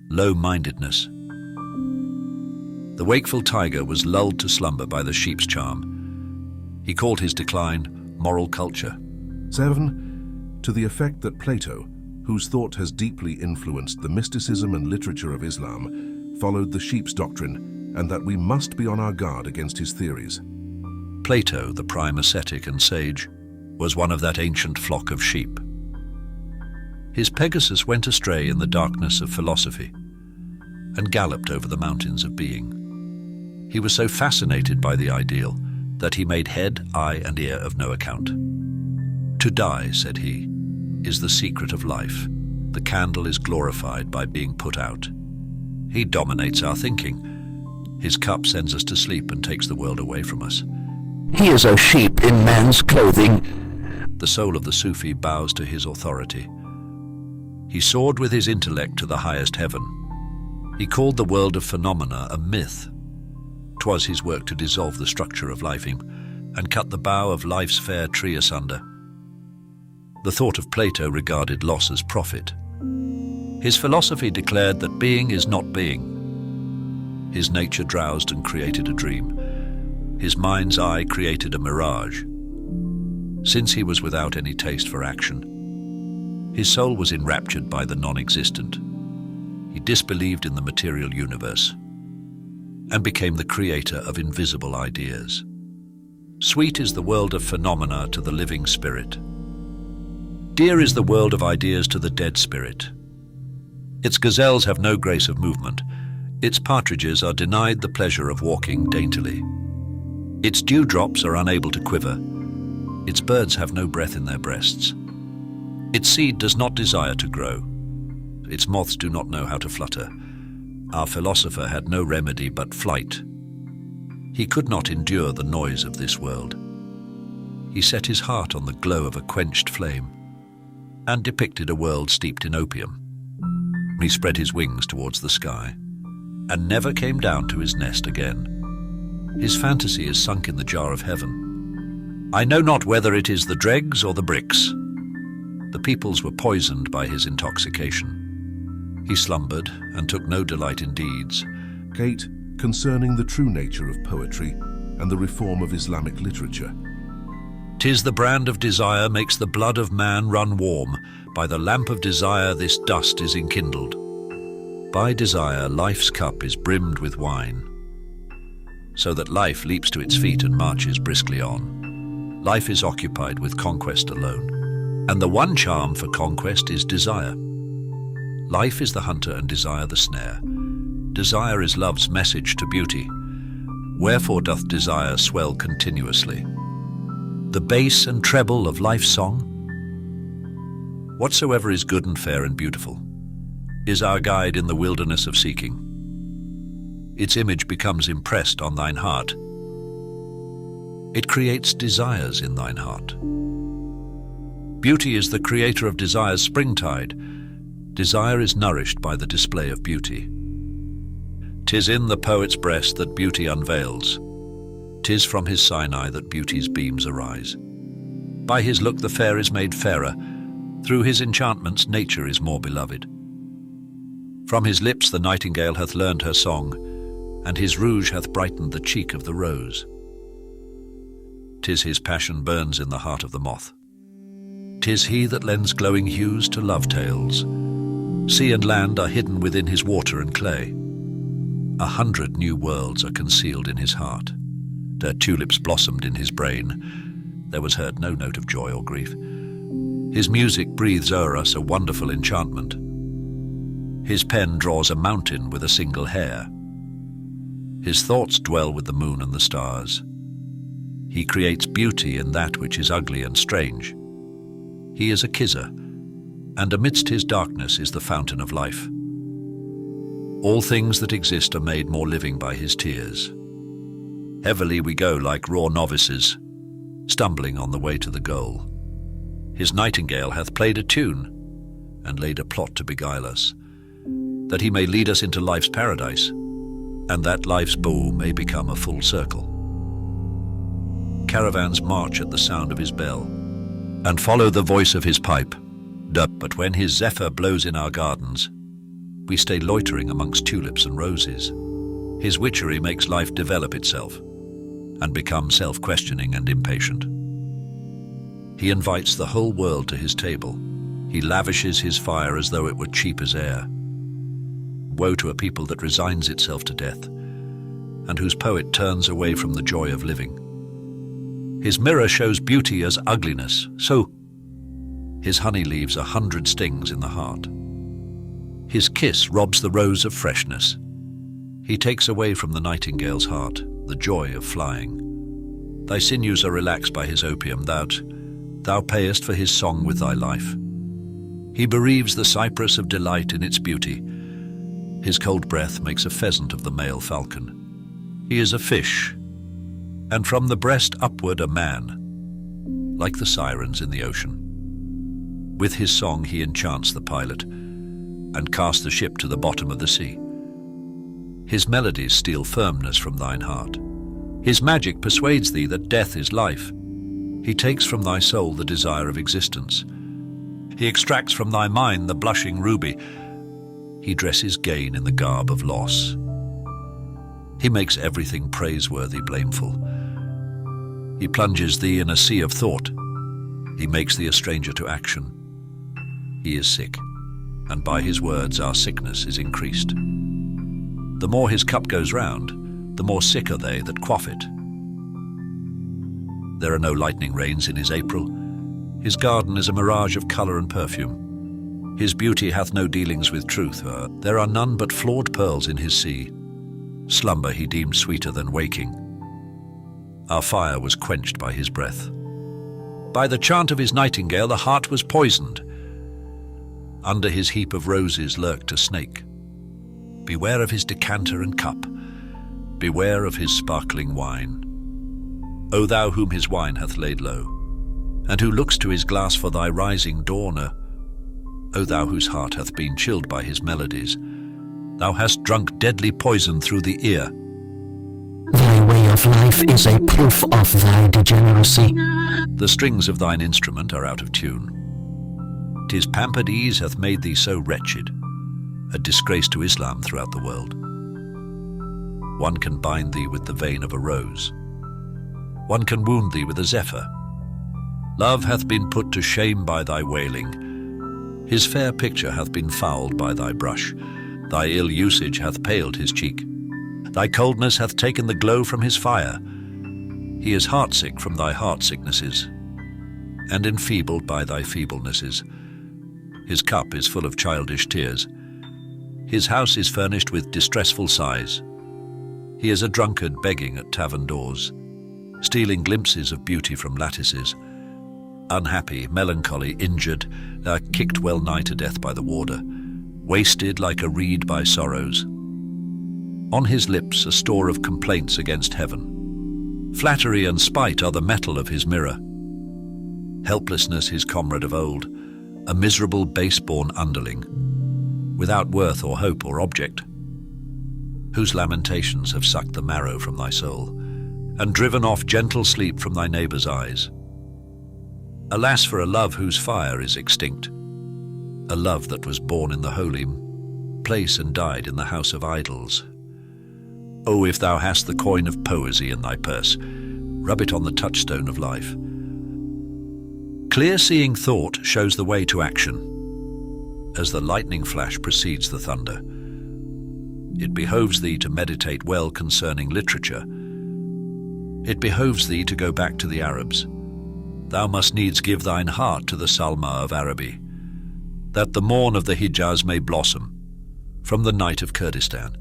low-mindedness. The wakeful tiger was lulled to slumber by the sheep's charm. He called his decline moral culture. 7. To the effect that Plato, whose thought has deeply influenced the mysticism and literature of Islam, followed the sheep's doctrine, and that we must be on our guard against his theories. Plato, the prime ascetic and sage, was one of that ancient flock of sheep. His Pegasus went astray in the darkness of philosophy and galloped over the mountains of being. He was so fascinated by the ideal that he made head, eye, and ear of no account. To die, said he, is the secret of life. The candle is glorified by being put out. He dominates our thinking. His cup sends us to sleep and takes the world away from us. He is a sheep in man's clothing. The soul of the Sufi bows to his authority. He soared with his intellect to the highest heaven. He called the world of phenomena a myth. 'Twas his work to dissolve the structure of life and cut the bough of life's fair tree asunder. The thought of Plato regarded loss as profit. His philosophy declared that being is not being. His nature drowsed and created a dream. His mind's eye created a mirage. Since he was without any taste for action, his soul was enraptured by the non-existent. He disbelieved in the material universe and became the creator of invisible ideas. Sweet is the world of phenomena to the living spirit. Dear is the world of ideas to the dead spirit. Its gazelles have no grace of movement. Its partridges are denied the pleasure of walking daintily. Its dewdrops are unable to quiver. Its birds have no breath in their breasts. Its seed does not desire to grow. Its moths do not know how to flutter. Our philosopher had no remedy but flight. He could not endure the noise of this world. He set his heart on the glow of a quenched flame and depicted a world steeped in opium. He spread his wings towards the sky and never came down to his nest again. His fantasy is sunk in the jar of heaven. I know not whether it is the dregs or the bricks. The peoples were poisoned by his intoxication. He slumbered and took no delight in deeds. 8. Concerning the true nature of poetry and the reform of Islamic literature. 'Tis the brand of desire makes the blood of man run warm. By the lamp of desire this dust is enkindled. By desire life's cup is brimmed with wine, so that life leaps to its feet and marches briskly on. Life is occupied with conquest alone, and the one charm for conquest is desire. Life is the hunter and desire the snare. Desire is love's message to beauty. Wherefore doth desire swell continuously? The bass and treble of life's song? Whatsoever is good and fair and beautiful is our guide in the wilderness of seeking. Its image becomes impressed on thine heart. It creates desires in thine heart. Beauty is the creator of desire's springtide. Desire is nourished by the display of beauty. 'Tis in the poet's breast that beauty unveils. 'Tis from his Sinai that beauty's beams arise. By his look the fair is made fairer. Through his enchantments nature is more beloved. From his lips the nightingale hath learned her song, and his rouge hath brightened the cheek of the rose. 'Tis his passion burns in the heart of the moth. 'Tis he that lends glowing hues to love tales. Sea and land are hidden within his water and clay. 100 new worlds are concealed in his heart. Their tulips blossomed in his brain. There was heard no note of joy or grief. His music breathes o'er us a wonderful enchantment. His pen draws a mountain with a single hair. His thoughts dwell with the moon and the stars. He creates beauty in that which is ugly and strange. He is a kisser, and amidst his darkness is the fountain of life. All things that exist are made more living by his tears. Heavily we go like raw novices, stumbling on the way to the goal. His nightingale hath played a tune, and laid a plot to beguile us, that he may lead us into life's paradise, and that life's bow may become a full circle. Caravans march at the sound of his bell, and follow the voice of his pipe. But when his zephyr blows in our gardens, we stay loitering amongst tulips and roses. His witchery makes life develop itself, and become self-questioning and impatient. He invites the whole world to his table. He lavishes his fire as though it were cheap as air. Woe to a people that resigns itself to death, and whose poet turns away from the joy of living. His mirror shows beauty as ugliness, so his honey leaves 100 stings in the heart. His kiss robs the rose of freshness. He takes away from the nightingale's heart the joy of flying. Thy sinews are relaxed by his opium, thou payest for his song with thy life. He bereaves the cypress of delight in its beauty. His cold breath makes a pheasant of the male falcon. He is a fish, and from the breast upward a man, like the sirens in the ocean. With his song he enchants the pilot, and casts the ship to the bottom of the sea. His melodies steal firmness from thine heart. His magic persuades thee that death is life. He takes from thy soul the desire of existence. He extracts from thy mind the blushing ruby. He dresses gain in the garb of loss. He makes everything praiseworthy blameful. He plunges thee in a sea of thought. He makes thee a stranger to action. He is sick, and by his words our sickness is increased. The more his cup goes round, the more sick are they that quaff it. There are no lightning rains in his April. His garden is a mirage of colour and perfume. His beauty hath no dealings with truth. There are none but flawed pearls in his sea. Slumber he deemed sweeter than waking. Our fire was quenched by his breath. By the chant of his nightingale the heart was poisoned. Under his heap of roses lurked a snake. Beware of his decanter and cup. Beware of his sparkling wine. O thou whom his wine hath laid low, and who looks to his glass for thy rising dawner, O thou whose heart hath been chilled by his melodies, thou hast drunk deadly poison through the ear. Thy way of life is a proof of thy degeneracy. The strings of thine instrument are out of tune. 'Tis pampered ease hath made thee so wretched, a disgrace to Islam throughout the world. One can bind thee with the vein of a rose. One can wound thee with a zephyr. Love hath been put to shame by thy wailing. His fair picture hath been fouled by thy brush. Thy ill usage hath paled his cheek. Thy coldness hath taken the glow from his fire. He is heartsick from thy heart-sicknesses, and enfeebled by thy feeblenesses. His cup is full of childish tears. His house is furnished with distressful sighs. He is a drunkard begging at tavern doors, stealing glimpses of beauty from lattices. Unhappy, melancholy, injured, kicked well nigh to death by the warder, wasted like a reed by sorrows. On his lips a store of complaints against heaven. Flattery and spite are the metal of his mirror. Helplessness his comrade of old, a miserable base-born underling, without worth or hope or object, whose lamentations have sucked the marrow from thy soul, and driven off gentle sleep from thy neighbour's eyes. Alas for a love whose fire is extinct, a love that was born in the holy place and died in the house of idols. Oh, if thou hast the coin of poesy in thy purse, rub it on the touchstone of life. Clear-seeing thought shows the way to action, as the lightning flash precedes the thunder. It behoves thee to meditate well concerning literature. It behoves thee to go back to the Arabs. Thou must needs give thine heart to the Salma of Araby, that the morn of the Hijaz may blossom. From the night of Kurdistan,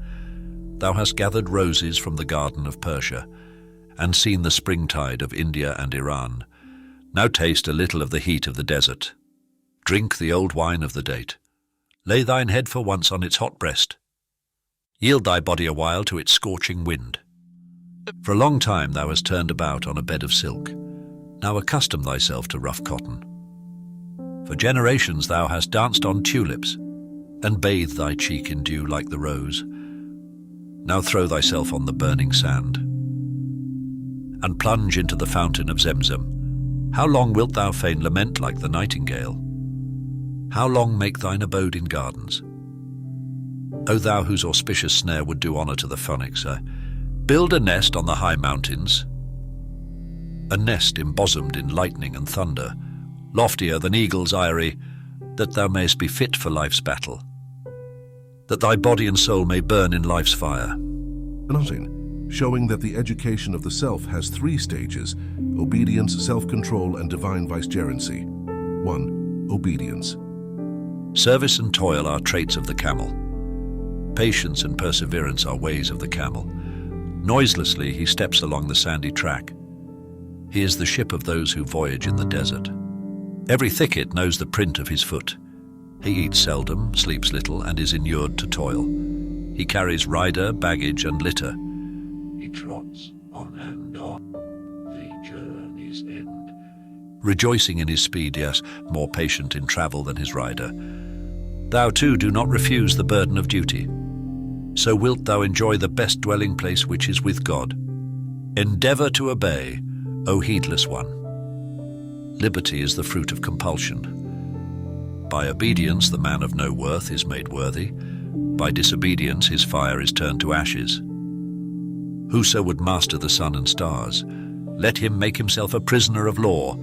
thou hast gathered roses from the garden of Persia, and seen the springtide of India and Iran. Now taste a little of the heat of the desert. Drink the old wine of the date. Lay thine head for once on its hot breast. Yield thy body a while to its scorching wind. For a long time thou hast turned about on a bed of silk. Now accustom thyself to rough cotton. For generations thou hast danced on tulips, and bathed thy cheek in dew like the rose. Now throw thyself on the burning sand, and plunge into the fountain of Zemzem. How long wilt thou fain lament like the nightingale? How long make thine abode in gardens? O thou whose auspicious snare would do honour to the phoenix, build a nest on the high mountains, a nest embosomed in lightning and thunder, loftier than eagle's eyrie, that thou mayst be fit for life's battle, that thy body and soul may burn in life's fire. Nothing, showing that the education of the self has 3 stages: obedience, self-control, and divine vicegerency. 1. Obedience. Service and toil are traits of the camel. Patience and perseverance are ways of the camel. Noiselessly he steps along the sandy track. He is the ship of those who voyage in the desert. Every thicket knows the print of his foot. He eats seldom, sleeps little, and is inured to toil. He carries rider, baggage, and litter. He trots on and on the journey's end, rejoicing in his speed, yes, more patient in travel than his rider. Thou too do not refuse the burden of duty. So wilt thou enjoy the best dwelling place which is with God. Endeavour to obey, O heedless one. Liberty is the fruit of compulsion. By obedience the man of no worth is made worthy. By disobedience his fire is turned to ashes. Whoso would master the sun and stars, let him make himself a prisoner of law.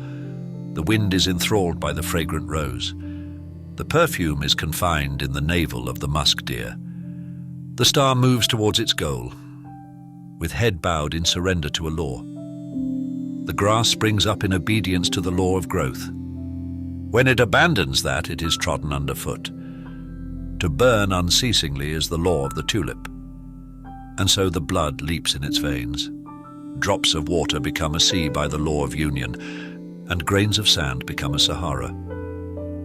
The wind is enthralled by the fragrant rose. The perfume is confined in the navel of the musk deer. The star moves towards its goal, with head bowed in surrender to a law. The grass springs up in obedience to the law of growth. When it abandons that, it is trodden underfoot. To burn unceasingly is the law of the tulip, and so the blood leaps in its veins. Drops of water become a sea by the law of union, and grains of sand become a Sahara.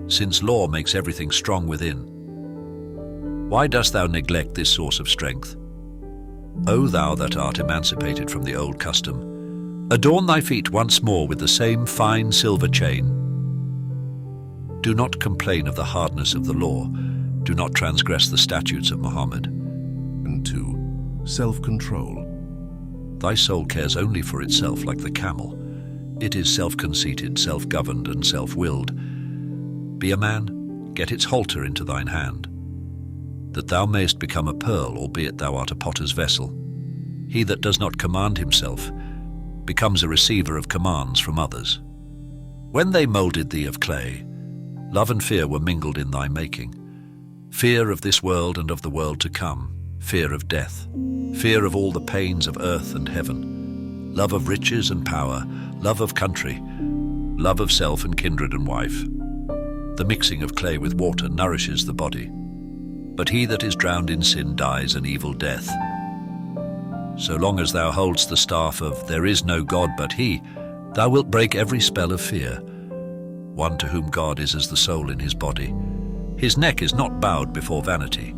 Since law makes everything strong within, why dost thou neglect this source of strength? O thou that art emancipated from the old custom, adorn thy feet once more with the same fine silver chain. Do not complain of the hardness of the law. Do not transgress the statutes of Muhammad. And 2. Self-control. Thy soul cares only for itself like the camel. It is self-conceited, self-governed, and self-willed. Be a man, get its halter into thine hand, that thou mayst become a pearl, albeit thou art a potter's vessel. He that does not command himself becomes a receiver of commands from others. When they moulded thee of clay, love and fear were mingled in thy making. Fear of this world and of the world to come, fear of death, fear of all the pains of earth and heaven, love of riches and power, love of country, love of self and kindred and wife. The mixing of clay with water nourishes the body, but he that is drowned in sin dies an evil death. So long as thou holdst the staff of there is no God but he, thou wilt break every spell of fear. One to whom God is as the soul in his body. His neck is not bowed before vanity.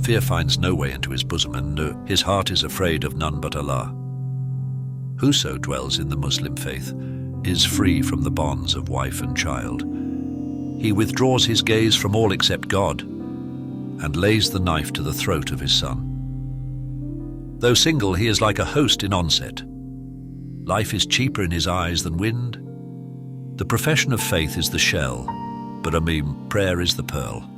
Fear finds no way into his bosom, and his heart is afraid of none but Allah. Whoso dwells in the Muslim faith is free from the bonds of wife and child. He withdraws his gaze from all except God, and lays the knife to the throat of his son. Though single, he is like a host in onset. Life is cheaper in his eyes than wind. The profession of faith is the shell, but prayer is the pearl.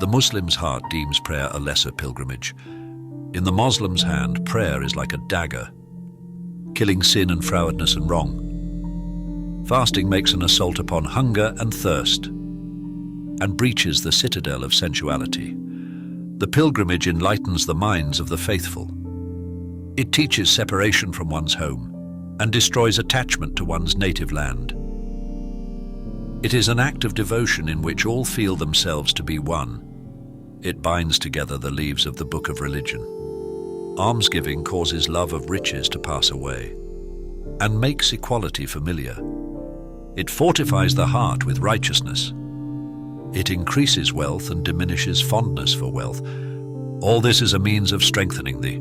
The Muslim's heart deems prayer a lesser pilgrimage. In the Muslim's hand, prayer is like a dagger, killing sin and frowardness and wrong. Fasting makes an assault upon hunger and thirst, and breaches the citadel of sensuality. The pilgrimage enlightens the minds of the faithful. It teaches separation from one's home and destroys attachment to one's native land. It is an act of devotion in which all feel themselves to be one. It binds together the leaves of the book of religion. Almsgiving causes love of riches to pass away and makes equality familiar. It fortifies the heart with righteousness. It increases wealth and diminishes fondness for wealth. All this is a means of strengthening thee.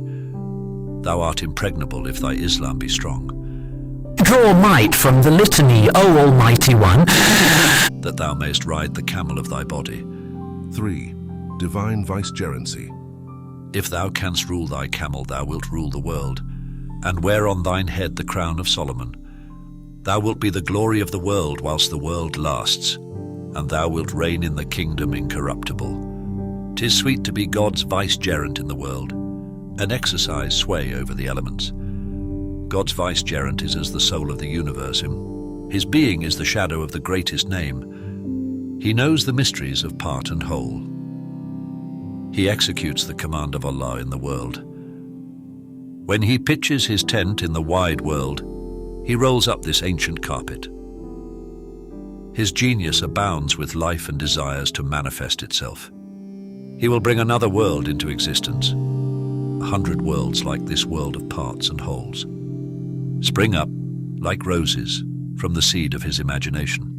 Thou art impregnable if thy Islam be strong. Draw might from the litany, O Almighty One, that thou mayst ride the camel of thy body. 3. Divine vicegerency. If thou canst rule thy camel, thou wilt rule the world, and wear on thine head the crown of Solomon. Thou wilt be the glory of the world whilst the world lasts, and thou wilt reign in the kingdom incorruptible. 'Tis sweet to be God's vicegerent in the world, and exercise sway over the elements. God's vicegerent is as the soul of the universe. His being is the shadow of the greatest name. He knows the mysteries of part and whole. He executes the command of Allah in the world. When he pitches his tent in the wide world, he rolls up this ancient carpet. His genius abounds with life and desires to manifest itself. He will bring another world into existence, 100 worlds like this world of parts and wholes. Spring up, like roses, from the seed of his imagination.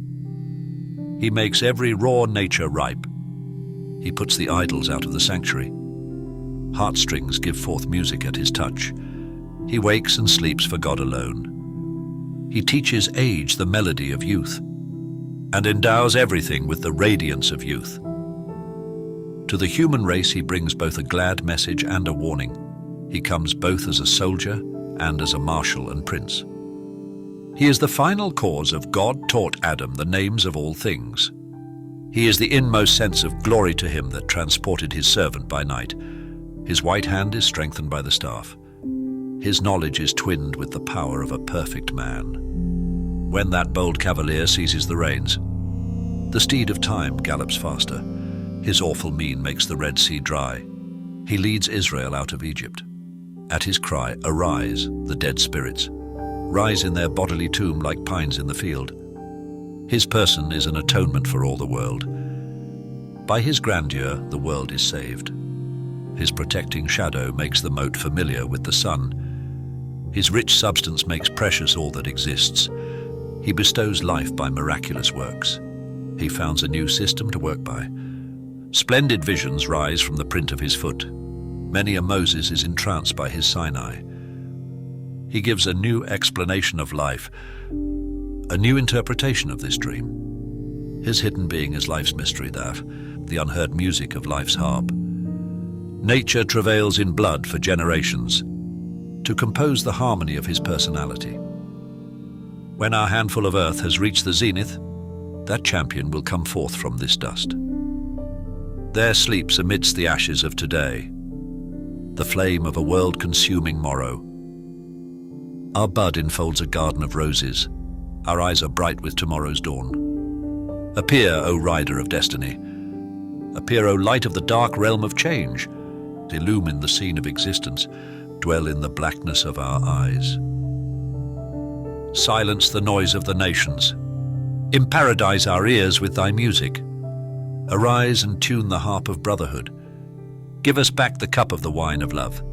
He makes every raw nature ripe. He puts the idols out of the sanctuary. Heartstrings give forth music at his touch. He wakes and sleeps for God alone. He teaches age the melody of youth, and endows everything with the radiance of youth. To the human race he brings both a glad message and a warning. He comes both as a soldier and as a marshal and prince. He is the final cause of God taught Adam the names of all things. He is the inmost sense of glory to him that transported his servant by night. His right hand is strengthened by the staff. His knowledge is twinned with the power of a perfect man. When that bold cavalier seizes the reins, the steed of time gallops faster. His awful mien makes the Red Sea dry. He leads Israel out of Egypt. At his cry, arise, the dead spirits. Rise in their bodily tomb like pines in the field. His person is an atonement for all the world. By his grandeur, the world is saved. His protecting shadow makes the moat familiar with the sun. His rich substance makes precious all that exists. He bestows life by miraculous works. He founds a new system to work by. Splendid visions rise from the print of his foot. Many a Moses is entranced by his Sinai. He gives a new explanation of life, a new interpretation of this dream. His hidden being is life's mystery, the unheard music of life's harp. Nature travails in blood for generations to compose the harmony of his personality. When our handful of earth has reached the zenith, that champion will come forth from this dust. There sleeps amidst the ashes of today the flame of a world-consuming morrow. Our bud enfolds a garden of roses. Our eyes are bright with tomorrow's dawn. Appear, O rider of destiny. Appear, O light of the dark realm of change. Illumine the scene of existence. Dwell in the blackness of our eyes. Silence the noise of the nations. Imparadise our ears with thy music. Arise and tune the harp of brotherhood. Give us back the cup of the wine of love.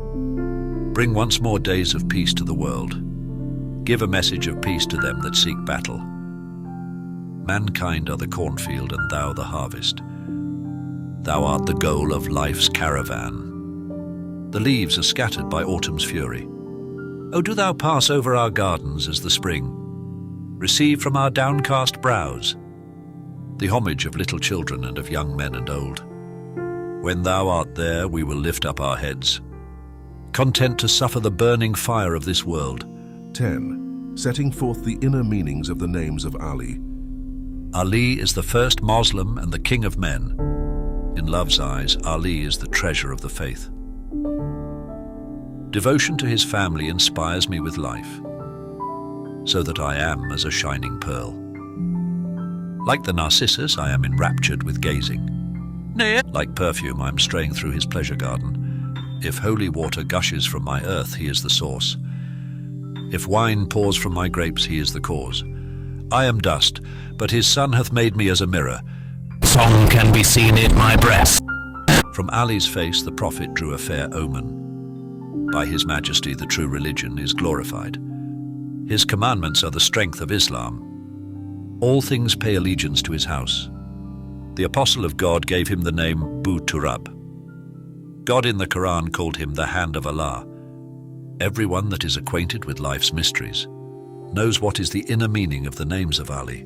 Bring once more days of peace to the world. Give a message of peace to them that seek battle. Mankind are the cornfield and thou the harvest. Thou art the goal of life's caravan. The leaves are scattered by autumn's fury. O do thou pass over our gardens as the spring. Receive from our downcast brows the homage of little children and of young men and old. When thou art there, we will lift up our heads, content to suffer the burning fire of this world. 10. setting forth the inner meanings of the names of Ali. Ali is the first Muslim and the king of men. In love's eyes, Ali is the treasure of the faith. Devotion to his family inspires me with life, so that I am as a shining pearl. Like the Narcissus, I am enraptured with gazing. Like perfume, I am straying through his pleasure garden. If holy water gushes from my earth, he is the source. If wine pours from my grapes, he is the cause. I am dust, but his son hath made me as a mirror. Song can be seen in my breast. From Ali's face the prophet drew a fair omen. By his majesty the true religion is glorified. His commandments are the strength of Islam. All things pay allegiance to his house. The apostle of God gave him the name Bu Turab. God in the Quran called him the hand of Allah. Everyone that is acquainted with life's mysteries knows what is the inner meaning of the names of Ali,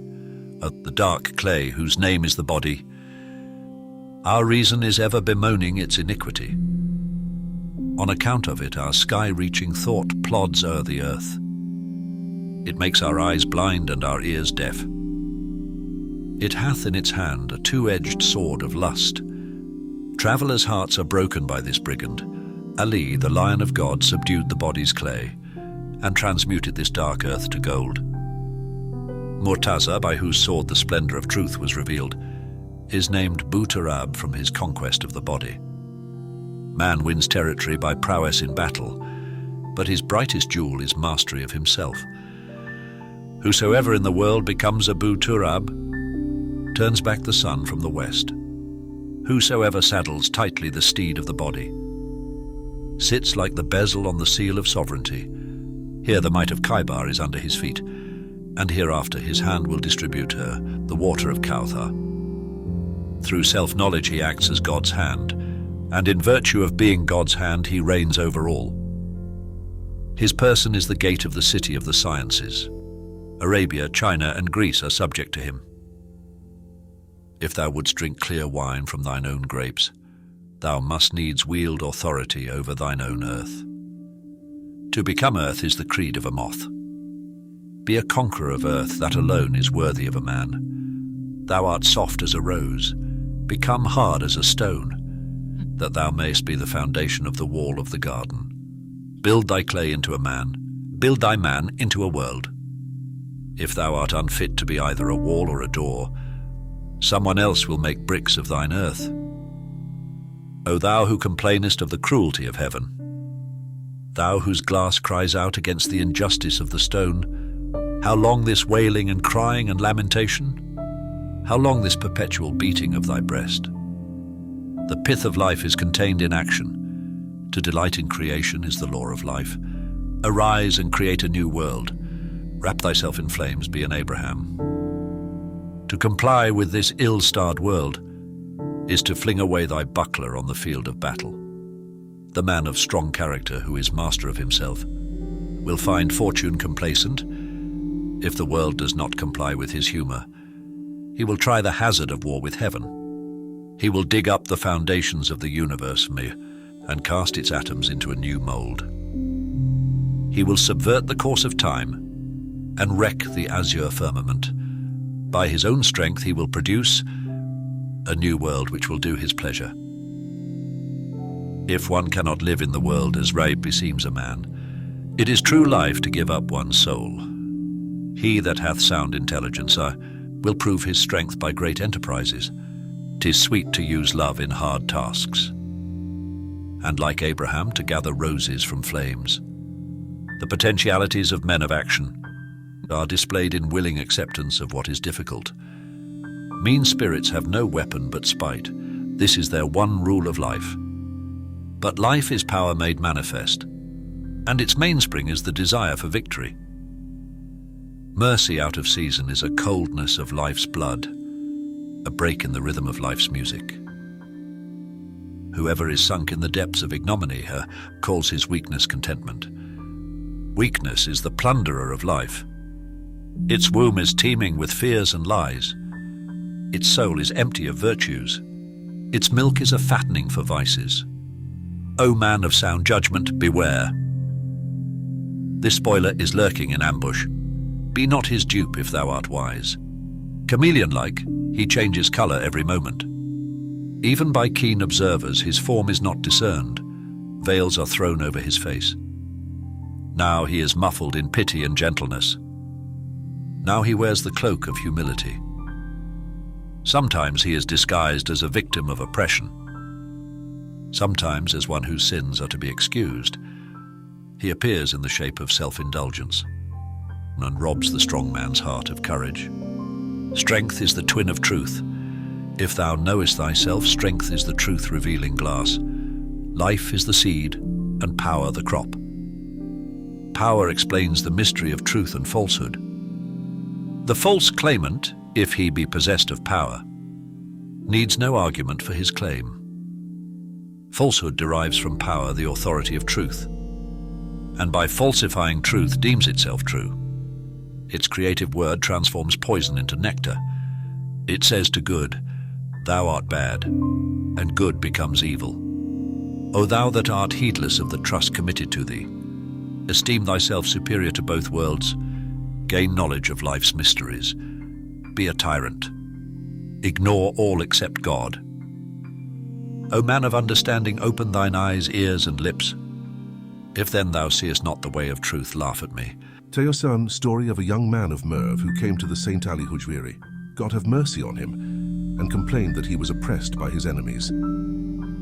of the dark clay whose name is the body. Our reason is ever bemoaning its iniquity. On account of it, our sky-reaching thought plods o'er the earth. It makes our eyes blind and our ears deaf. It hath in its hand a two-edged sword of lust. Travellers' hearts are broken by this brigand. Ali, the Lion of God, subdued the body's clay and transmuted this dark earth to gold. Murtaza, by whose sword the splendour of truth was revealed, is named Bu Turab from his conquest of the body. Man wins territory by prowess in battle, but his brightest jewel is mastery of himself. Whosoever in the world becomes a Bu Turab turns back the sun from the west. Whosoever saddles tightly the steed of the body sits like the bezel on the seal of sovereignty. Here the might of Khaybar is under his feet, and hereafter his hand will distribute her, the water of Kauthar. Through self-knowledge he acts as God's hand, and in virtue of being God's hand he reigns over all. His person is the gate of the city of the sciences. Arabia, China, and Greece are subject to him. If thou wouldst drink clear wine from thine own grapes, thou must needs wield authority over thine own earth. To become earth is the creed of a moth. Be a conqueror of earth, that alone is worthy of a man. Thou art soft as a rose, become hard as a stone, that thou mayst be the foundation of the wall of the garden. Build thy clay into a man, build thy man into a world. If thou art unfit to be either a wall or a door, someone else will make bricks of thine earth. O thou who complainest of the cruelty of heaven, thou whose glass cries out against the injustice of the stone, how long this wailing and crying and lamentation? How long this perpetual beating of thy breast? The pith of life is contained in action. To delight in creation is the law of life. Arise and create a new world. Wrap thyself in flames, be an Abraham. To comply with this ill-starred world is to fling away thy buckler on the field of battle. The man of strong character who is master of himself will find fortune complacent. If the world does not comply with his humour, he will try the hazard of war with heaven. He will dig up the foundations of the universe and cast its atoms into a new mould. He will subvert the course of time and wreck the azure firmament. By his own strength he will produce a new world which will do his pleasure. If one cannot live in the world as right beseems a man, it is true life to give up one's soul. He that hath sound intelligence will prove his strength by great enterprises. 'Tis sweet to use love in hard tasks, and like Abraham to gather roses from flames. The potentialities of men of action are displayed in willing acceptance of what is difficult. Mean spirits have no weapon but spite. This is their one rule of life. But life is power made manifest, and its mainspring is the desire for victory. Mercy out of season is a coldness of life's blood, a break in the rhythm of life's music. Whoever is sunk in the depths of ignominy calls his weakness contentment. Weakness is the plunderer of life. Its womb is teeming with fears and lies. Its soul is empty of virtues. Its milk is a fattening for vices. O man of sound judgment, beware. This spoiler is lurking in ambush. Be not his dupe if thou art wise. Chameleon-like, he changes colour every moment. Even by keen observers his form is not discerned. Veils are thrown over his face. Now he is muffled in pity and gentleness. Now he wears the cloak of humility. Sometimes he is disguised as a victim of oppression. Sometimes as one whose sins are to be excused. He appears in the shape of self-indulgence and robs the strong man's heart of courage. Strength is the twin of truth. If thou knowest thyself, strength is the truth-revealing glass. Life is the seed, and power the crop. Power explains the mystery of truth and falsehood. The false claimant, if he be possessed of power, needs no argument for his claim. Falsehood derives from power the authority of truth, and by falsifying truth deems itself true. Its creative word transforms poison into nectar. It says to good, "Thou art bad," and good becomes evil. O thou that art heedless of the trust committed to thee, esteem thyself superior to both worlds, gain knowledge of life's mysteries. Be a tyrant. Ignore all except God. O man of understanding, open thine eyes, ears, and lips. If then thou seest not the way of truth, laugh at me. Teosan, story of a young man of Merv who came to the Saint Ali Hujwiri, God have mercy on him, and complained that he was oppressed by his enemies.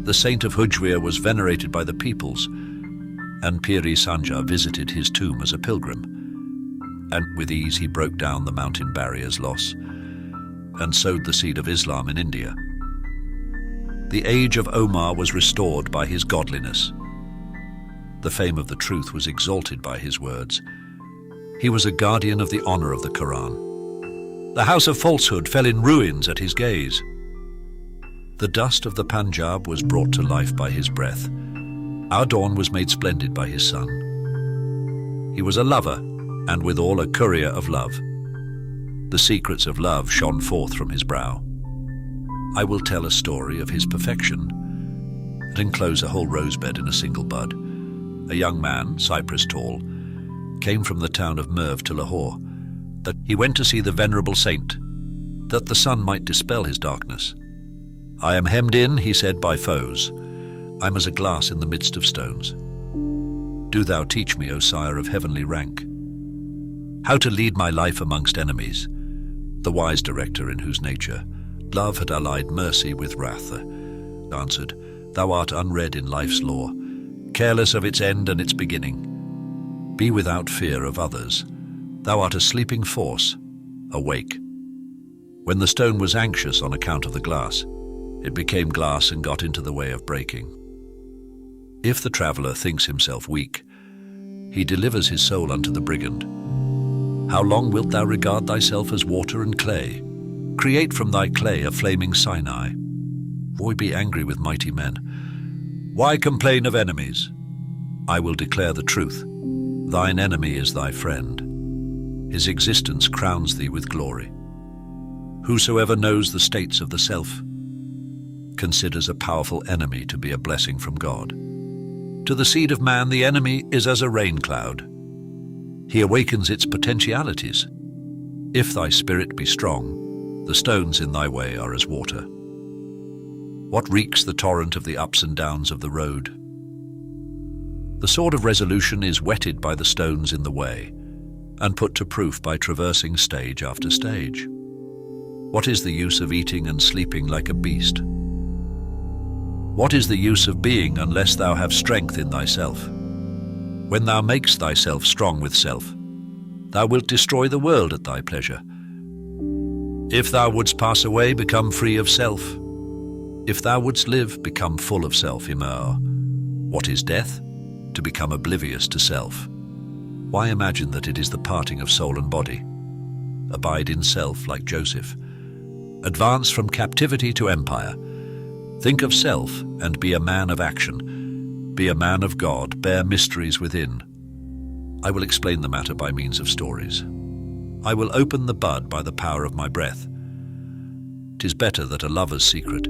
The saint of Hujwir was venerated by the peoples, and Piri Sanja visited his tomb as a pilgrim, and with ease he broke down the mountain barriers loss, and sowed the seed of Islam in India. The age of Omar was restored by his godliness. The fame of the truth was exalted by his words. He was a guardian of the honor of the Quran. The house of falsehood fell in ruins at his gaze. The dust of the Punjab was brought to life by his breath. Our dawn was made splendid by his sun. He was a lover, and withal a courier of love. The secrets of love shone forth from his brow. I will tell a story of his perfection, and enclose a whole rosebed in a single bud. A young man, cypress tall, came from the town of Merv to Lahore, that he went to see the venerable saint, that the sun might dispel his darkness. I am hemmed in, he said, by foes. I'm as a glass in the midst of stones. Do thou teach me, O sire of heavenly rank, how to lead my life amongst enemies. The wise director in whose nature love had allied mercy with wrath answered, Thou art unread in life's lore, careless of its end and its beginning. Be without fear of others. Thou art a sleeping force, awake. When the stone was anxious on account of the glass, it became glass and got into the way of breaking. If the traveller thinks himself weak, he delivers his soul unto the brigand. How long wilt thou regard thyself as water and clay? Create from thy clay a flaming Sinai. Why be angry with mighty men? Why complain of enemies? I will declare the truth. Thine enemy is thy friend. His existence crowns thee with glory. Whosoever knows the states of the self considers a powerful enemy to be a blessing from God. To the seed of man, the enemy is as a rain cloud. He awakens its potentialities. If thy spirit be strong, the stones in thy way are as water. What reeks the torrent of the ups and downs of the road? The sword of resolution is whetted by the stones in the way, and put to proof by traversing stage after stage. What is the use of eating and sleeping like a beast? What is the use of being unless thou have strength in thyself? When thou makest thyself strong with self, thou wilt destroy the world at thy pleasure. If thou wouldst pass away, become free of self. If thou wouldst live, become full of self. What is death? To become oblivious to self. Why imagine that it is the parting of soul and body? Abide in self like Joseph. Advance from captivity to empire. Think of self and be a man of action. Be a man of God, bear mysteries within. I will explain the matter by means of stories. I will open the bud by the power of my breath. 'Tis better that a lover's secret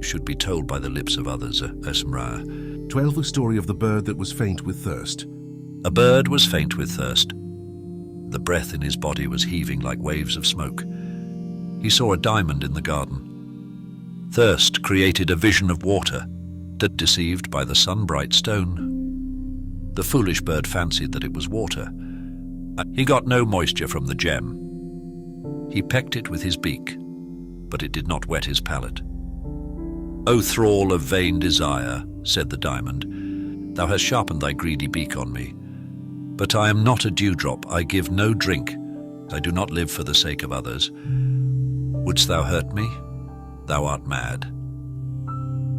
should be told by the lips of others. Tell the story of the bird that was faint with thirst. A bird was faint with thirst. The breath in his body was heaving like waves of smoke. He saw a diamond in the garden. Thirst created a vision of water, deceived by the sun-bright stone. The foolish bird fancied that it was water. He got no moisture from the gem. He pecked it with his beak, but it did not wet his palate. "O thrall of vain desire," said the diamond, "thou hast sharpened thy greedy beak on me. But I am not a dewdrop, I give no drink. I do not live for the sake of others. Wouldst thou hurt me? Thou art mad.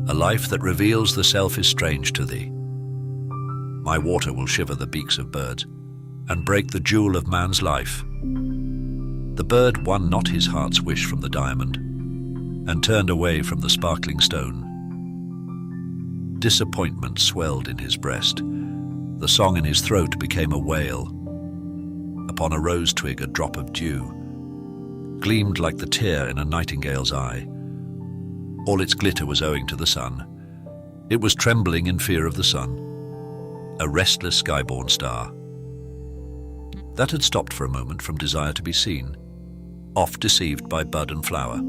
A life that reveals the self is strange to thee. My water will shiver the beaks of birds, and break the jewel of man's life." The bird won not his heart's wish from the diamond, and turned away from the sparkling stone. Disappointment swelled in his breast. The song in his throat became a wail. Upon a rose twig a drop of dew gleamed like the tear in a nightingale's eye. All its glitter was owing to the sun. It was trembling in fear of the sun, a restless sky-born star. That had stopped for a moment from desire to be seen, oft deceived by bud and flower.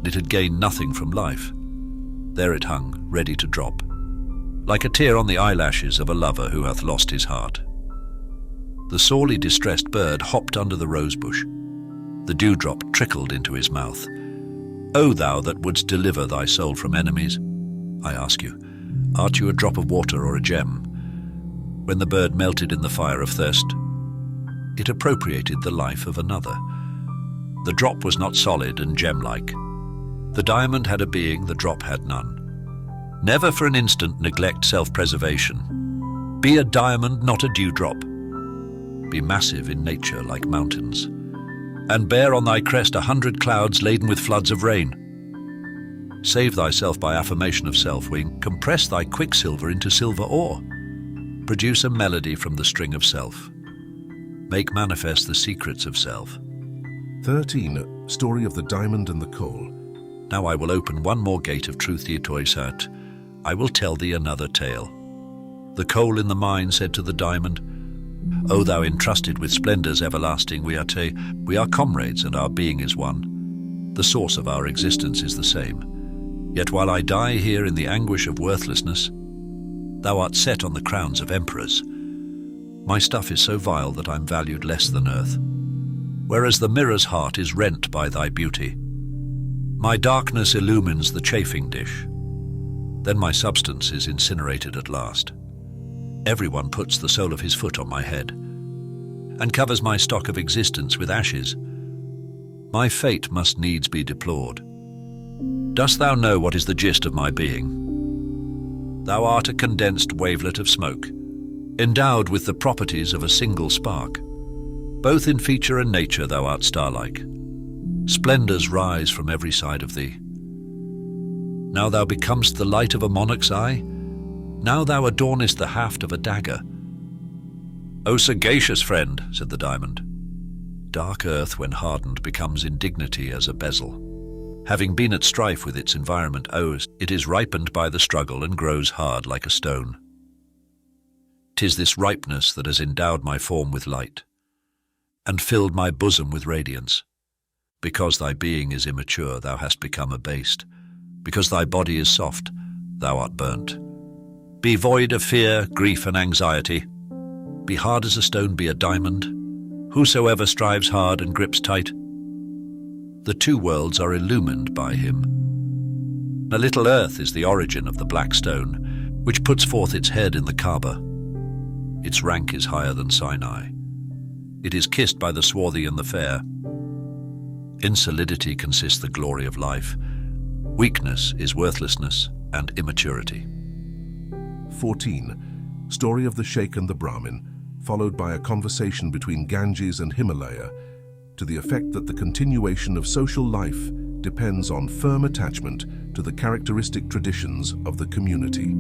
It had gained nothing from life. There it hung, ready to drop, like a tear on the eyelashes of a lover who hath lost his heart. The sorely distressed bird hopped under the rosebush. The dewdrop trickled into his mouth. "O thou that wouldst deliver thy soul from enemies, I ask you, art you a drop of water or a gem?" When the bird melted in the fire of thirst, it appropriated the life of another. The drop was not solid and gem-like. The diamond had a being, the drop had none. Never for an instant neglect self-preservation. Be a diamond, not a dewdrop. Be massive in nature like mountains, and bear on thy crest 100 clouds laden with floods of rain. Save thyself by affirmation of self-wing. Compress thy quicksilver into silver ore. Produce a melody from the string of self. Make manifest the secrets of self. 13. Story of the Diamond and the Coal. Now I will open one more gate of truth, Yetoisat. I will tell thee another tale. The coal in the mine said to the diamond, "O thou entrusted with splendors everlasting, we are comrades, and our being is one. The source of our existence is the same. Yet while I die here in the anguish of worthlessness, thou art set on the crowns of emperors. My stuff is so vile that I'm valued less than earth, whereas the mirror's heart is rent by thy beauty. My darkness illumines the chafing dish. Then my substance is incinerated at last. Everyone puts the sole of his foot on my head, and covers my stock of existence with ashes. My fate must needs be deplored. Dost thou know what is the gist of my being? Thou art a condensed wavelet of smoke, endowed with the properties of a single spark. Both in feature and nature thou art star-like. Splendors rise from every side of thee. Now thou becomest the light of a monarch's eye. Now thou adornest the haft of a dagger. O sagacious friend, said the diamond, dark earth when hardened becomes indignity as a bezel. Having been at strife with its environment, it is ripened by the struggle and grows hard like a stone. 'Tis this ripeness that has endowed my form with light, and filled my bosom with radiance. Because thy being is immature, thou hast become abased. Because thy body is soft, thou art burnt. Be void of fear, grief, and anxiety. Be hard as a stone, be a diamond. Whosoever strives hard and grips tight. The two worlds are illumined by him. A little earth is the origin of the black stone, which puts forth its head in the Kaaba. Its rank is higher than Sinai. It is kissed by the swarthy and the fair. In solidity consists the glory of life. Weakness is worthlessness and immaturity. 14. Story of the Sheikh and the Brahmin, followed by a conversation between Ganges and Himalaya, to the effect that the continuation of social life depends on firm attachment to the characteristic traditions of the community.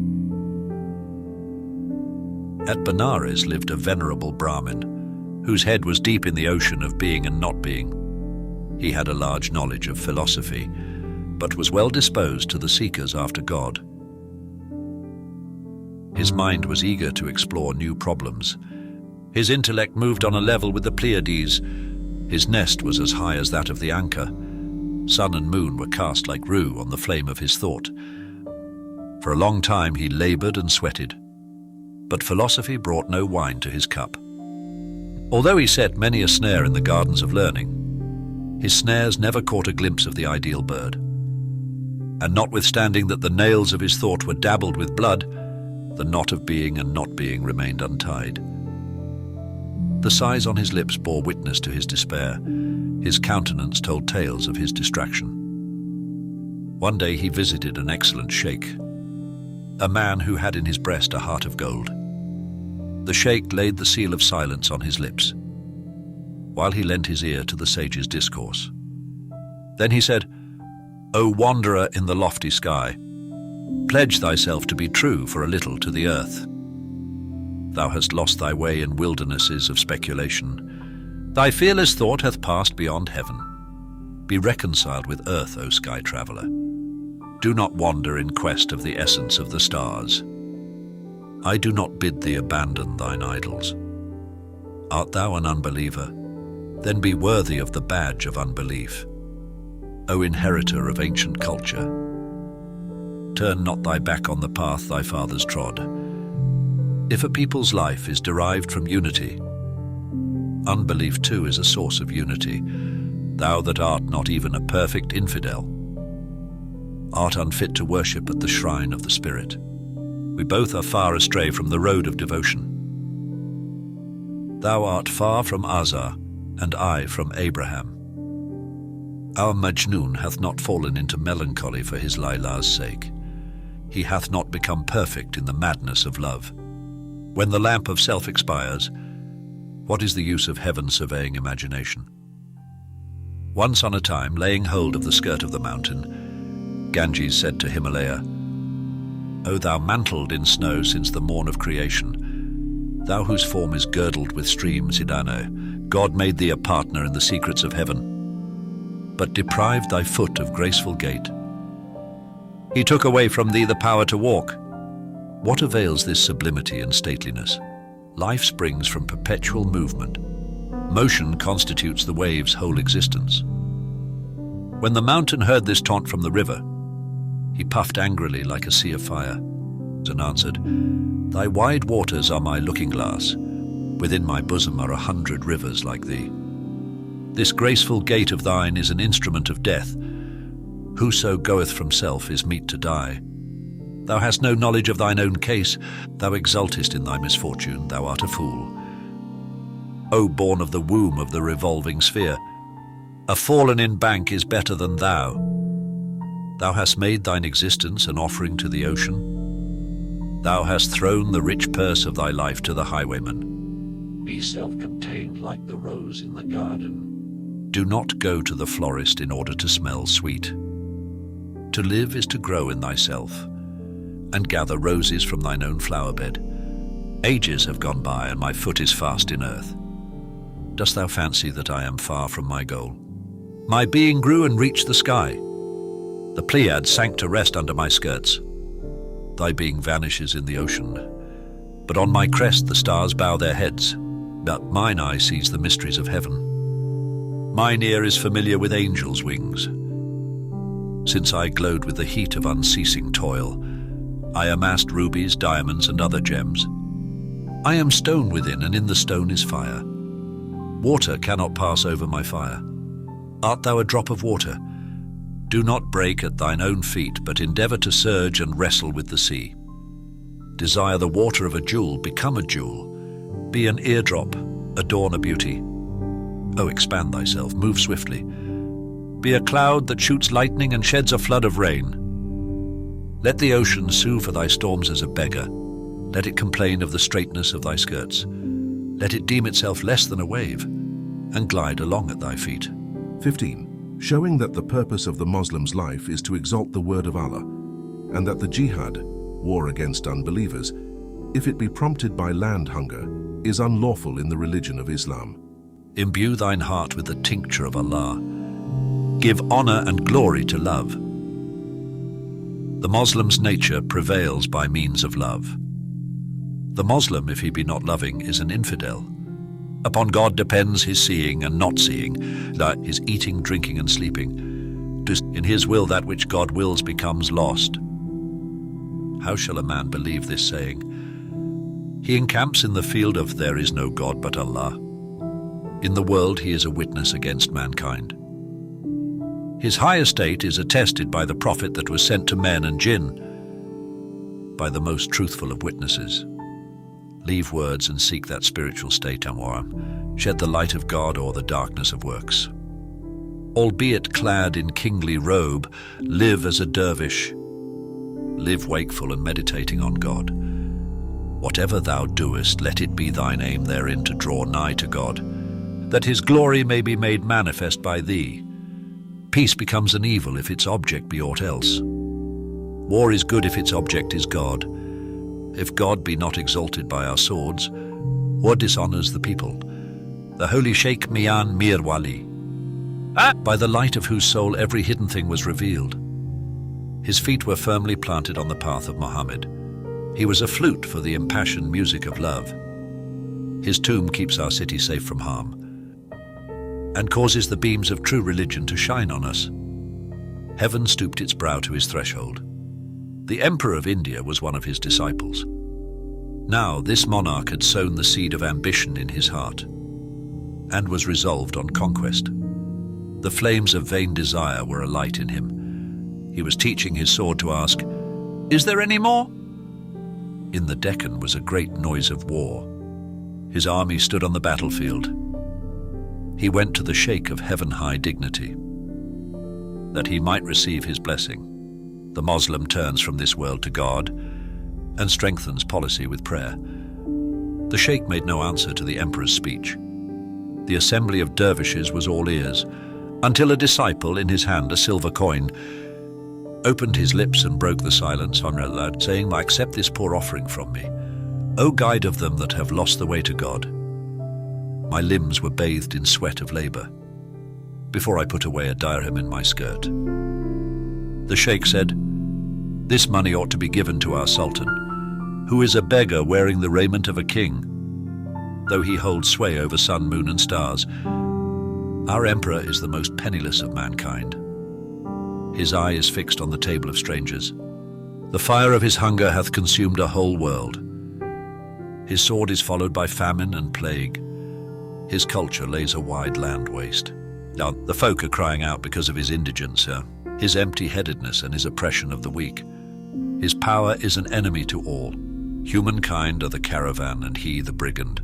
At Benares lived a venerable Brahmin, whose head was deep in the ocean of being and not being. He had a large knowledge of philosophy, but was well disposed to the seekers after God. His mind was eager to explore new problems. His intellect moved on a level with the Pleiades. His nest was as high as that of the anchor. Sun and moon were cast like rue on the flame of his thought. For a long time he labored and sweated, but philosophy brought no wine to his cup. Although he set many a snare in the gardens of learning, his snares never caught a glimpse of the ideal bird. And notwithstanding that the nails of his thought were dabbled with blood, the knot of being and not being remained untied. The sighs on his lips bore witness to his despair. His countenance told tales of his distraction. One day he visited an excellent sheikh, a man who had in his breast a heart of gold. The sheikh laid the seal of silence on his lips, while he lent his ear to the sage's discourse. Then he said, "O wanderer in the lofty sky, pledge thyself to be true for a little to the earth. Thou hast lost thy way in wildernesses of speculation. Thy fearless thought hath passed beyond heaven. Be reconciled with earth, O sky traveller. Do not wander in quest of the essence of the stars. I do not bid thee abandon thine idols. Art thou an unbeliever? Then be worthy of the badge of unbelief. O inheritor of ancient culture, turn not thy back on the path thy fathers trod. If a people's life is derived from unity, unbelief too is a source of unity. Thou that art not even a perfect infidel, art unfit to worship at the shrine of the Spirit. We both are far astray from the road of devotion. Thou art far from Azar, and I from Abraham. Our Majnun hath not fallen into melancholy for his Layla's sake. He hath not become perfect in the madness of love. When the lamp of self expires, what is the use of heaven surveying imagination? Once on a time, laying hold of the skirt of the mountain, Ganges said to Himalaya, O thou mantled in snow since the morn of creation, thou whose form is girdled with streams, Hidano, God made thee a partner in the secrets of heaven, but deprived thy foot of graceful gait. He took away from thee the power to walk. What avails this sublimity and stateliness? Life springs from perpetual movement. Motion constitutes the wave's whole existence. When the mountain heard this taunt from the river, he puffed angrily like a sea of fire, and answered, Thy wide waters are my looking-glass. Within my bosom are 100 rivers like thee. This graceful gait of thine is an instrument of death. Whoso goeth from self is meet to die. Thou hast no knowledge of thine own case. Thou exultest in thy misfortune. Thou art a fool. O born of the womb of the revolving sphere, a fallen-in bank is better than thou. Thou hast made thine existence an offering to the ocean. Thou hast thrown the rich purse of thy life to the highwayman. Be self-contained like the rose in the garden. Do not go to the florist in order to smell sweet. To live is to grow in thyself, and gather roses from thine own flower bed. Ages have gone by, and my foot is fast in earth. Dost thou fancy that I am far from my goal? My being grew and reached the sky. The Pleiades sank to rest under my skirts. Thy being vanishes in the ocean, but on my crest the stars bow their heads. But mine eye sees the mysteries of heaven. Mine ear is familiar with angels' wings. Since I glowed with the heat of unceasing toil, I amassed rubies, diamonds, and other gems. I am stone within, and in the stone is fire. Water cannot pass over my fire. Art thou a drop of water? Do not break at thine own feet, but endeavor to surge and wrestle with the sea. Desire the water of a jewel, become a jewel. Be an eardrop, adorn a beauty. Oh, expand thyself, move swiftly. Be a cloud that shoots lightning and sheds a flood of rain. Let the ocean sue for thy storms as a beggar. Let it complain of the straightness of thy skirts. Let it deem itself less than a wave, and glide along at thy feet. 15. Showing that the purpose of the Muslim's life is to exalt the word of Allah, and that the jihad, war against unbelievers, if it be prompted by land hunger, is unlawful in the religion of Islam. Imbue thine heart with the tincture of Allah. Give honor and glory to love. The Muslim's nature prevails by means of love. The Muslim, if he be not loving, is an infidel. Upon God depends his seeing and not seeing, his eating, drinking, and sleeping. In his will that which God wills becomes lost. How shall a man believe this saying? He encamps in the field of there is no God but Allah. In the world he is a witness against mankind. His high estate is attested by the prophet that was sent to men and jinn, by the most truthful of witnesses. Leave words and seek that spiritual state, Amwaram. Shed the light of God or the darkness of works. Albeit clad in kingly robe, live as a dervish. Live wakeful and meditating on God. Whatever thou doest, let it be thine aim therein to draw nigh to God, that his glory may be made manifest by thee. Peace becomes an evil if its object be aught else. War is good if its object is God. If God be not exalted by our swords, war dishonors the people. The holy Sheikh Mian Mir Wali, by the light of whose soul every hidden thing was revealed. His feet were firmly planted on the path of Muhammad. He was a flute for the impassioned music of love. His tomb keeps our city safe from harm, and causes the beams of true religion to shine on us. Heaven stooped its brow to his threshold. The Emperor of India was one of his disciples. Now this monarch had sown the seed of ambition in his heart, and was resolved on conquest. The flames of vain desire were alight in him. He was teaching his sword to ask, "Is there any more?" In the Deccan was a great noise of war. His army stood on the battlefield. He went to the Sheikh of heaven-high dignity, that he might receive his blessing. The Moslem turns from this world to God and strengthens policy with prayer. The Sheikh made no answer to the emperor's speech. The assembly of dervishes was all ears, until a disciple, in his hand a silver coin, opened his lips and broke the silence, saying, "Accept this poor offering from me, O guide of them that have lost the way to God." My limbs were bathed in sweat of labor, before I put away a dirham in my skirt. The Sheikh said, "This money ought to be given to our Sultan, who is a beggar wearing the raiment of a king, though he holds sway over sun, moon, and stars. Our emperor is the most penniless of mankind. His eye is fixed on the table of strangers. The fire of his hunger hath consumed a whole world. His sword is followed by famine and plague. His culture lays a wide land waste." Now, the folk are crying out because of his indigence, his empty-headedness and his oppression of the weak. His power is an enemy to all. Humankind are the caravan and he the brigand.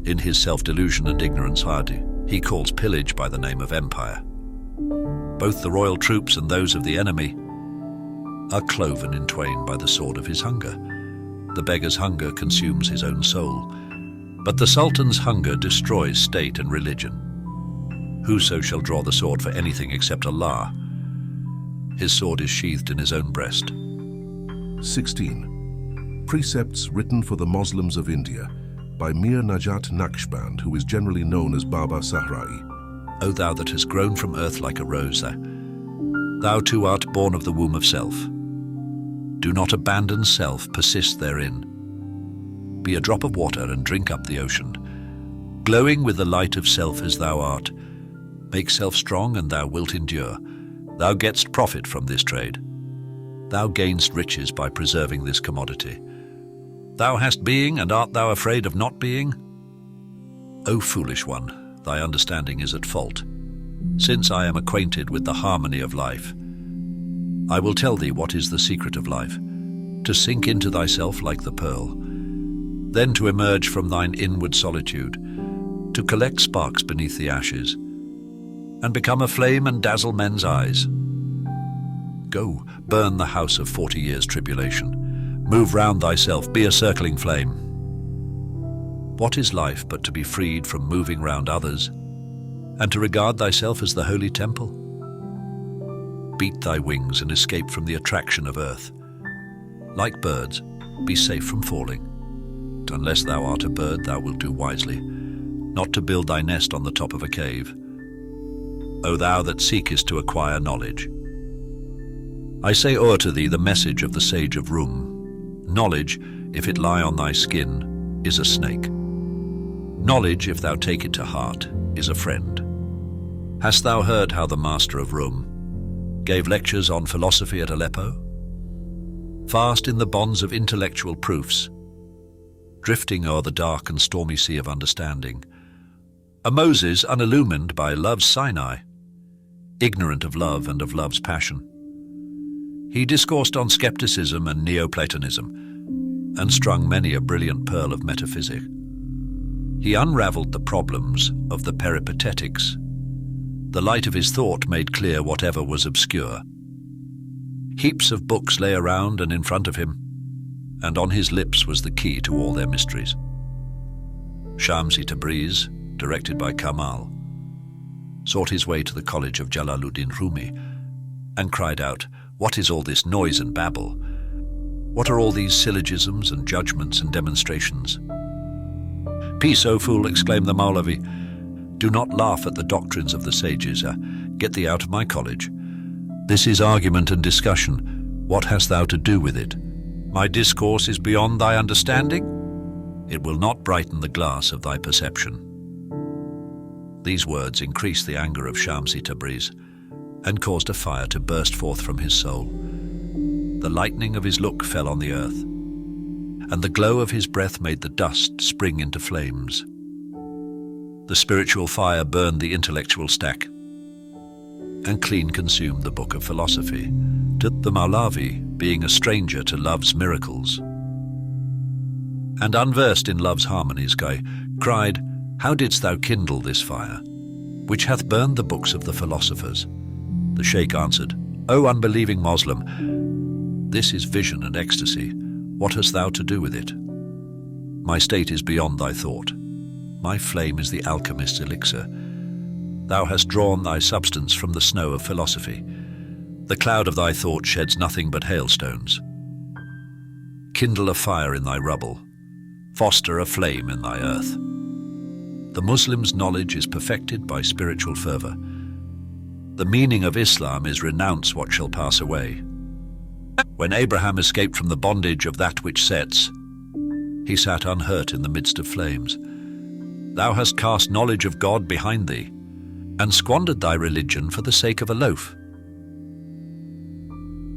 In his self-delusion and ignorance hardy, he calls pillage by the name of empire. Both the royal troops and those of the enemy are cloven in twain by the sword of his hunger. The beggar's hunger consumes his own soul, but the Sultan's hunger destroys state and religion. Whoso shall draw the sword for anything except Allah, his sword is sheathed in his own breast. 16. Precepts written for the Muslims of India by Mir Najat Naqshband, who is generally known as Baba Sahrai. O thou that hast grown from earth like a rose, thou too art born of the womb of self. Do not abandon self, persist therein. Be a drop of water and drink up the ocean. Glowing with the light of self as thou art, make self strong and thou wilt endure. Thou gettest profit from this trade. Thou gainest riches by preserving this commodity. Thou hast being, and art thou afraid of not being? O foolish one, thy understanding is at fault. Since I am acquainted with the harmony of life, I will tell thee what is the secret of life, to sink into thyself like the pearl, then to emerge from thine inward solitude, to collect sparks beneath the ashes, and become a flame and dazzle men's eyes. Go, burn the house of 40 years' tribulation. Move round thyself, be a circling flame. What is life but to be freed from moving round others, and to regard thyself as the holy temple? Beat thy wings and escape from the attraction of earth. Like birds, be safe from falling. Unless thou art a bird, thou wilt do wisely, not to build thy nest on the top of a cave. O thou that seekest to acquire knowledge, I say o'er to thee the message of the sage of Rum. Knowledge, if it lie on thy skin, is a snake. Knowledge, if thou take it to heart, is a friend. Hast thou heard how the master of Rome gave lectures on philosophy at Aleppo? Fast in the bonds of intellectual proofs, drifting o'er the dark and stormy sea of understanding, a Moses unillumined by love's Sinai, ignorant of love and of love's passion. He discoursed on skepticism and Neoplatonism, and strung many a brilliant pearl of metaphysic. He unravelled the problems of the peripatetics. The light of his thought made clear whatever was obscure. Heaps of books lay around and in front of him, and on his lips was the key to all their mysteries. Shamsi Tabriz, directed by Kamal, sought his way to the college of Jalaluddin Rumi and cried out, "What is all this noise and babble? What are all these syllogisms and judgments and demonstrations?" "Peace, O fool," exclaimed the Maulavi. "Do not laugh at the doctrines of the sages. Get thee out of my college. This is argument and discussion. What hast thou to do with it? My discourse is beyond thy understanding. It will not brighten the glass of thy perception." These words increased the anger of Shamsi Tabriz and caused a fire to burst forth from his soul. The lightning of his look fell on the earth, and the glow of his breath made the dust spring into flames. The spiritual fire burned the intellectual stack and clean consumed the book of philosophy, to the Maulavi, being a stranger to love's miracles and unversed in love's harmonies, cried, "How didst thou kindle this fire, which hath burned the books of the philosophers?" The Sheikh answered, "O unbelieving Moslem, this is vision and ecstasy. What hast thou to do with it? My state is beyond thy thought. My flame is the alchemist's elixir. Thou hast drawn thy substance from the snow of philosophy. The cloud of thy thought sheds nothing but hailstones. Kindle a fire in thy rubble. Foster a flame in thy earth." The Muslim's knowledge is perfected by spiritual fervor. The meaning of Islam is renounce what shall pass away. When Abraham escaped from the bondage of that which sets, he sat unhurt in the midst of flames. Thou hast cast knowledge of God behind thee, and squandered thy religion for the sake of a loaf.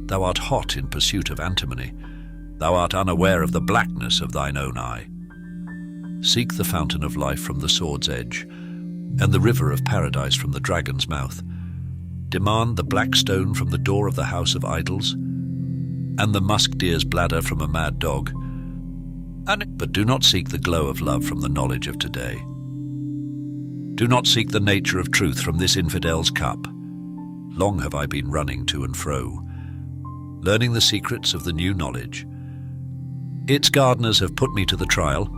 Thou art hot in pursuit of antimony. Thou art unaware of the blackness of thine own eye. Seek the fountain of life from the sword's edge, and the river of paradise from the dragon's mouth. Demand the black stone from the door of the house of idols, and the musk deer's bladder from a mad dog. But do not seek the glow of love from the knowledge of today. Do not seek the nature of truth from this infidel's cup. Long have I been running to and fro, learning the secrets of the new knowledge. Its gardeners have put me to the trial,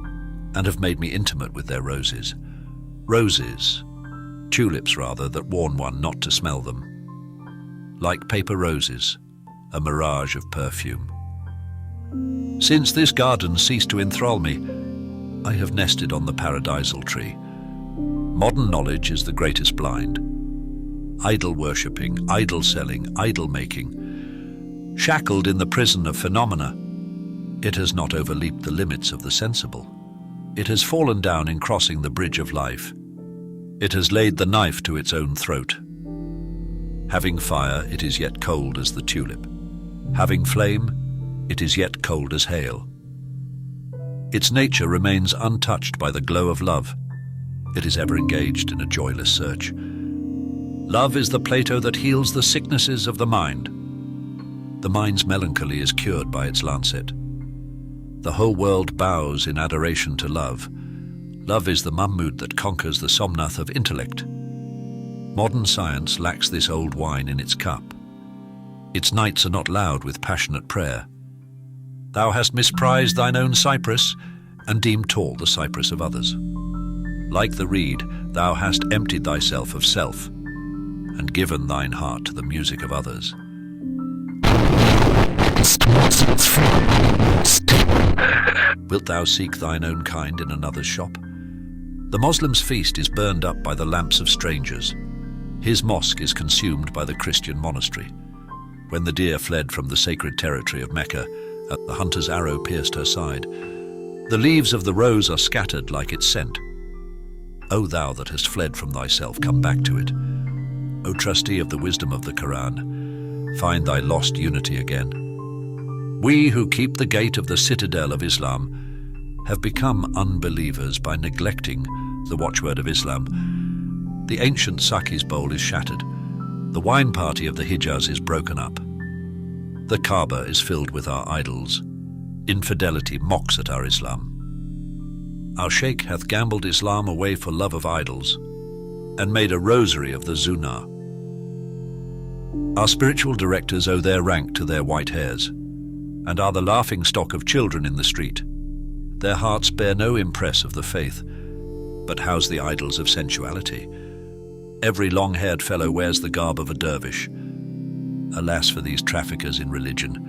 and have made me intimate with their roses. Roses, tulips rather, that warn one not to smell them. Like paper roses, a mirage of perfume. Since this garden ceased to enthrall me, I have nested on the paradisal tree. Modern knowledge is the greatest blind. Idol worshipping, idol selling, idol making. Shackled in the prison of phenomena, it has not overleaped the limits of the sensible. It has fallen down in crossing the bridge of life. It has laid the knife to its own throat. Having fire, it is yet cold as the tulip. Having flame, it is yet cold as hail. Its nature remains untouched by the glow of love. It is ever engaged in a joyless search. Love is the Plato that heals the sicknesses of the mind. The mind's melancholy is cured by its lancet. The whole world bows in adoration to love. Love is the Mahmud that conquers the Somnath of intellect. Modern science lacks this old wine in its cup. Its nights are not loud with passionate prayer. Thou hast misprized thine own cypress, and deemed tall the cypress of others. Like the reed, thou hast emptied thyself of self, and given thine heart to the music of others. Wilt thou seek thine own kind in another's shop? The Moslem's feast is burned up by the lamps of strangers. His mosque is consumed by the Christian monastery. When the deer fled from the sacred territory of Mecca, and the hunter's arrow pierced her side, the leaves of the rose are scattered like its scent. O thou that hast fled from thyself, come back to it. O trustee of the wisdom of the Quran, find thy lost unity again. We who keep the gate of the citadel of Islam have become unbelievers by neglecting the watchword of Islam. The ancient Saki's bowl is shattered. The wine party of the Hijaz is broken up. The Kaaba is filled with our idols. Infidelity mocks at our Islam. Our Sheikh hath gambled Islam away for love of idols and made a rosary of the Zuna. Our spiritual directors owe their rank to their white hairs and are the laughing stock of children in the street. Their hearts bear no impress of the faith, but house the idols of sensuality. Every long-haired fellow wears the garb of a dervish. Alas for these traffickers in religion.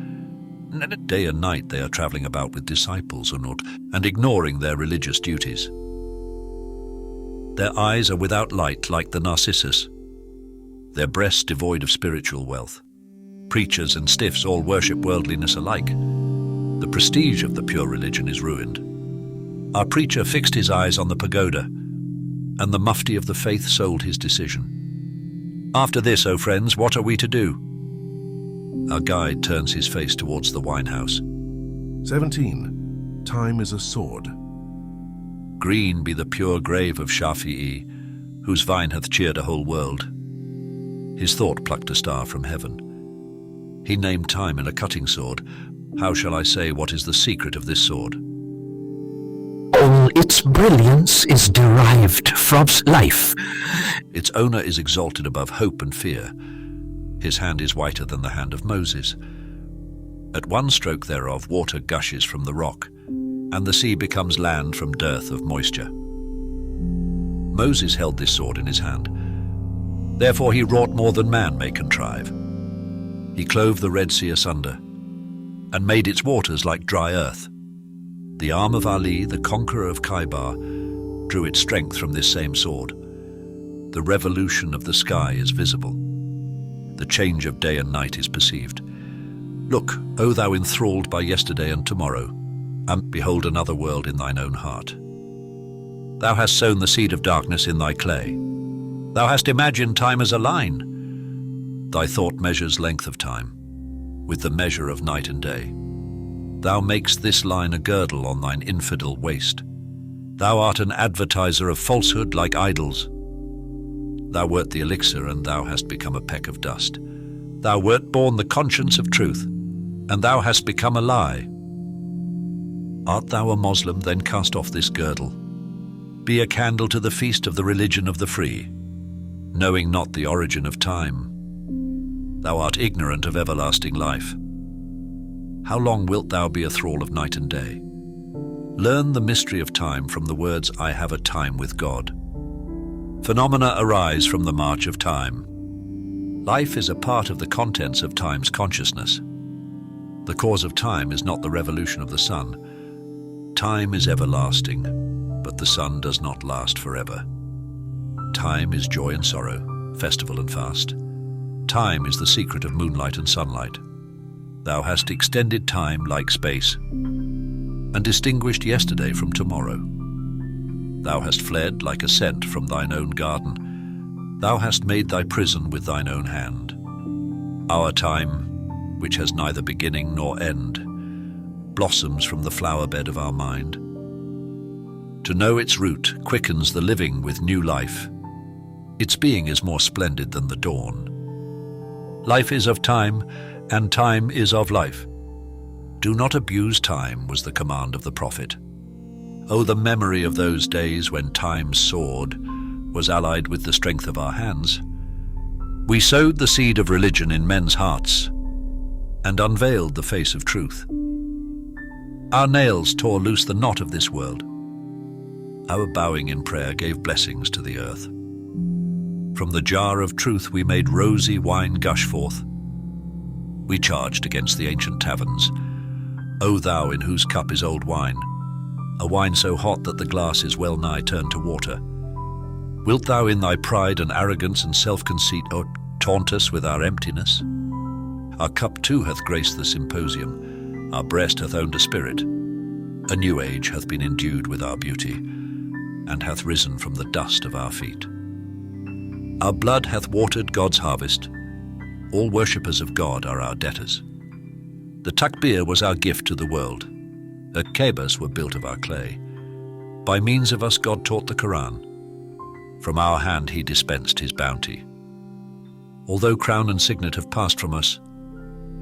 Day and night they are traveling about with disciples and ignoring their religious duties. Their eyes are without light like the narcissus, their breasts devoid of spiritual wealth. Preachers and stiffs all worship worldliness alike. The prestige of the pure religion is ruined. Our preacher fixed his eyes on the pagoda, and the mufti of the faith sold his decision. After this, O friends, what are we to do? Our guide turns his face towards the winehouse. 17. Time is a sword. Green be the pure grave of Shafi'i, whose vine hath cheered a whole world. His thought plucked a star from heaven. He named time in a cutting sword. How shall I say what is the secret of this sword? All its brilliance is derived from life. Its owner is exalted above hope and fear. His hand is whiter than the hand of Moses. At one stroke thereof water gushes from the rock, and the sea becomes land from dearth of moisture. Moses held this sword in his hand. Therefore he wrought more than man may contrive. He clove the Red Sea asunder, and made its waters like dry earth. The arm of Ali, the conqueror of Khaybar, drew its strength from this same sword. The revolution of the sky is visible. The change of day and night is perceived. Look, O thou enthralled by yesterday and tomorrow, and behold another world in thine own heart. Thou hast sown the seed of darkness in thy clay. Thou hast imagined time as a line. Thy thought measures length of time, with the measure of night and day. Thou makest this line a girdle on thine infidel waist. Thou art an advertiser of falsehood like idols. Thou wert the elixir, and thou hast become a peck of dust. Thou wert born the conscience of truth, and thou hast become a lie. Art thou a Moslem, then cast off this girdle. Be a candle to the feast of the religion of the free, knowing not the origin of time. Thou art ignorant of everlasting life. How long wilt thou be a thrall of night and day? Learn the mystery of time from the words, I have a time with God. Phenomena arise from the march of time. Life is a part of the contents of time's consciousness. The cause of time is not the revolution of the sun. Time is everlasting, but the sun does not last forever. Time is joy and sorrow, festival and fast. Time is the secret of moonlight and sunlight. Thou hast extended time like space, and distinguished yesterday from tomorrow. Thou hast fled like a scent from thine own garden. Thou hast made thy prison with thine own hand. Our time, which has neither beginning nor end, blossoms from the flower bed of our mind. To know its root quickens the living with new life. Its being is more splendid than the dawn. Life is of time, and time is of life. Do not abuse time, was the command of the Prophet. Oh, the memory of those days when time's sword was allied with the strength of our hands. We sowed the seed of religion in men's hearts and unveiled the face of truth. Our nails tore loose the knot of this world. Our bowing in prayer gave blessings to the earth. From the jar of truth we made rosy wine gush forth. We charged against the ancient taverns. O thou in whose cup is old wine, a wine so hot that the glass is well nigh turned to water. Wilt thou in thy pride and arrogance and self-conceit taunt us with our emptiness? Our cup too hath graced the symposium. Our breast hath owned a spirit. A new age hath been endued with our beauty. and hath risen from the dust of our feet. Our blood hath watered God's harvest. All worshippers of God are our debtors. The takbir was our gift to the world. Her Kaabas were built of our clay. By means of us God taught the Quran. From our hand he dispensed his bounty. Although crown and signet have passed from us,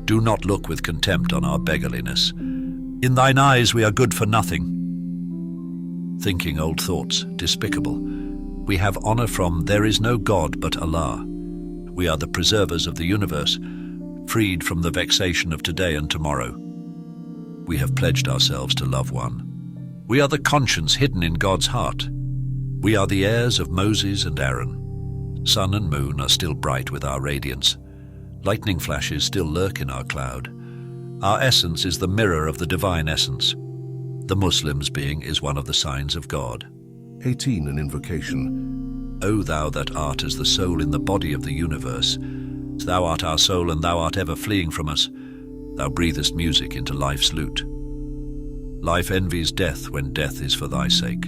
do not look with contempt on our beggarliness. In thine eyes we are good for nothing. Thinking old thoughts, despicable. We have honor from there is no God but Allah. We are the preservers of the universe, freed from the vexation of today and tomorrow. We have pledged ourselves to love one. We are the conscience hidden in God's heart. We are the heirs of Moses and Aaron. Sun and moon are still bright with our radiance. Lightning flashes still lurk in our cloud. Our essence is the mirror of the divine essence. The Muslim's being is one of the signs of God. 18. An invocation. O thou that art as the soul in the body of the universe, thou art our soul and thou art ever fleeing from us. Thou breathest music into life's lute. Life envies death when death is for thy sake.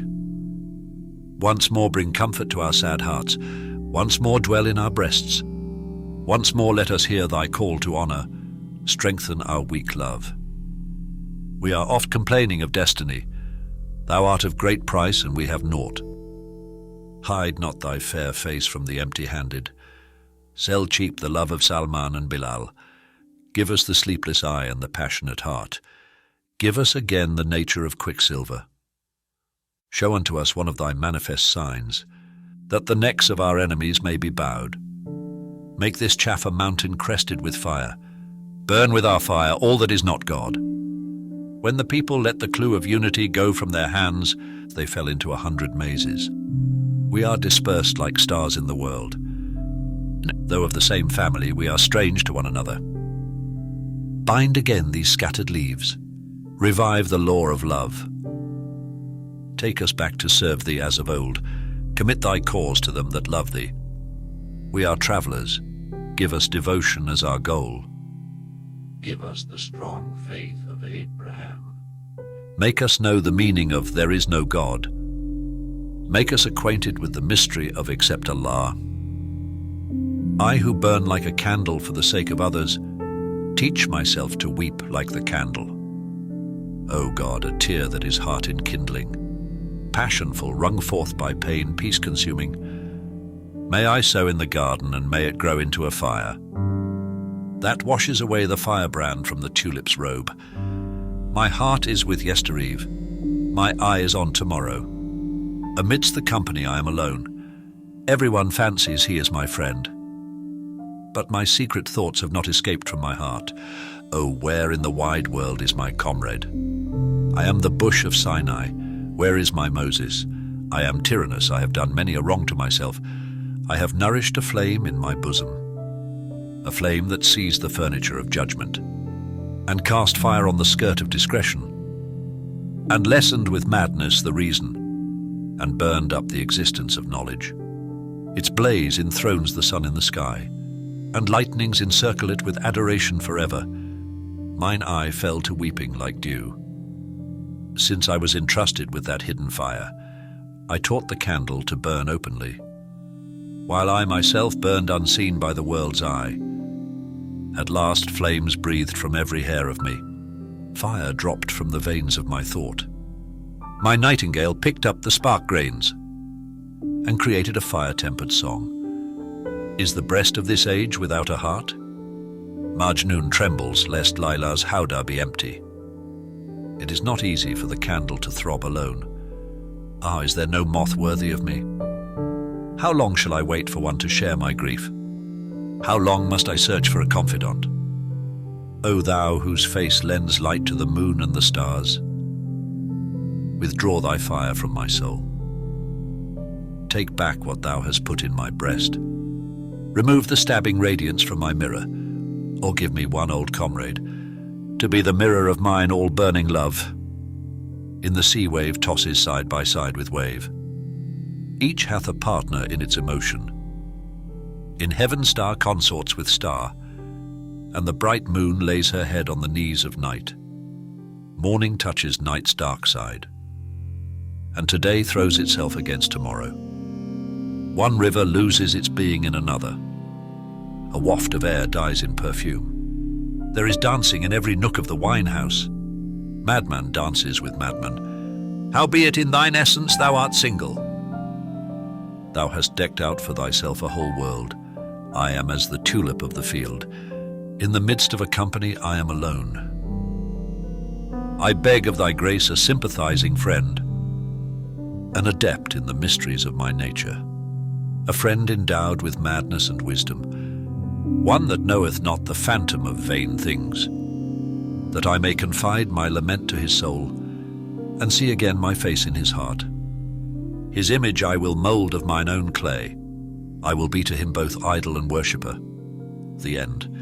Once more bring comfort to our sad hearts. Once more dwell in our breasts. Once more let us hear thy call to honor. Strengthen our weak love. We are oft complaining of destiny. Thou art of great price and we have naught. Hide not thy fair face from the empty-handed. Sell cheap the love of Salman and Bilal. Give us the sleepless eye and the passionate heart. Give us again the nature of quicksilver. Show unto us one of thy manifest signs, that the necks of our enemies may be bowed. Make this chaff a mountain crested with fire. Burn with our fire all that is not God. When the people let the clue of unity go from their hands, they fell into 100 mazes. We are dispersed like stars in the world. Though of the same family, we are strange to one another. Bind again these scattered leaves. Revive the law of love. Take us back to serve thee as of old. Commit thy cause to them that love thee. We are travelers. Give us devotion as our goal. Give us the strong faith of Abraham. Make us know the meaning of there is no God. Make us acquainted with the mystery of except Allah. I who burn like a candle for the sake of others, teach myself to weep like the candle. O God, a tear that is heart-enkindling, passionful, wrung forth by pain, peace-consuming. May I sow in the garden and may it grow into a fire. That washes away the firebrand from the tulip's robe. My heart is with yestereve, my eye is on tomorrow. Amidst the company I am alone. Everyone fancies he is my friend. But my secret thoughts have not escaped from my heart. Oh, where in the wide world is my comrade? I am the bush of Sinai. Where is my Moses? I am tyrannous, I have done many a wrong to myself. I have nourished a flame in my bosom, a flame that seized the furniture of judgment, and cast fire on the skirt of discretion, and lessened with madness the reason, and burned up the existence of knowledge. Its blaze enthrones the sun in the sky, and lightnings encircle it with adoration forever. Mine eye fell to weeping like dew. Since I was entrusted with that hidden fire, I taught the candle to burn openly, while I myself burned unseen by the world's eye. At last flames breathed from every hair of me. Fire dropped from the veins of my thought. My nightingale picked up the spark grains and created a fire-tempered song. Is the breast of this age without a heart? Majnun trembles lest Laila's howdah be empty. It is not easy for the candle to throb alone. Ah, is there no moth worthy of me? How long shall I wait for one to share my grief? How long must I search for a confidant? O thou whose face lends light to the moon and the stars, withdraw thy fire from my soul. Take back what thou hast put in my breast. Remove the stabbing radiance from my mirror, or give me one old comrade, to be the mirror of mine all-burning love. In the sea wave tosses side by side with wave. Each hath a partner in its emotion. In heaven star consorts with star, and the bright moon lays her head on the knees of night. Morning touches night's dark side. and today throws itself against tomorrow. One river loses its being in another. A waft of air dies in perfume. There is dancing in every nook of the wine-house. Madman dances with madman. Howbeit in thine essence thou art single. Thou hast decked out for thyself a whole world. I am as the tulip of the field. In the midst of a company I am alone. I beg of thy grace a sympathizing friend, an adept in the mysteries of my nature, a friend endowed with madness and wisdom, one that knoweth not the phantom of vain things, that I may confide my lament to his soul, and see again my face in his heart. His image I will mould of mine own clay. I will be to him both idol and worshipper. The end.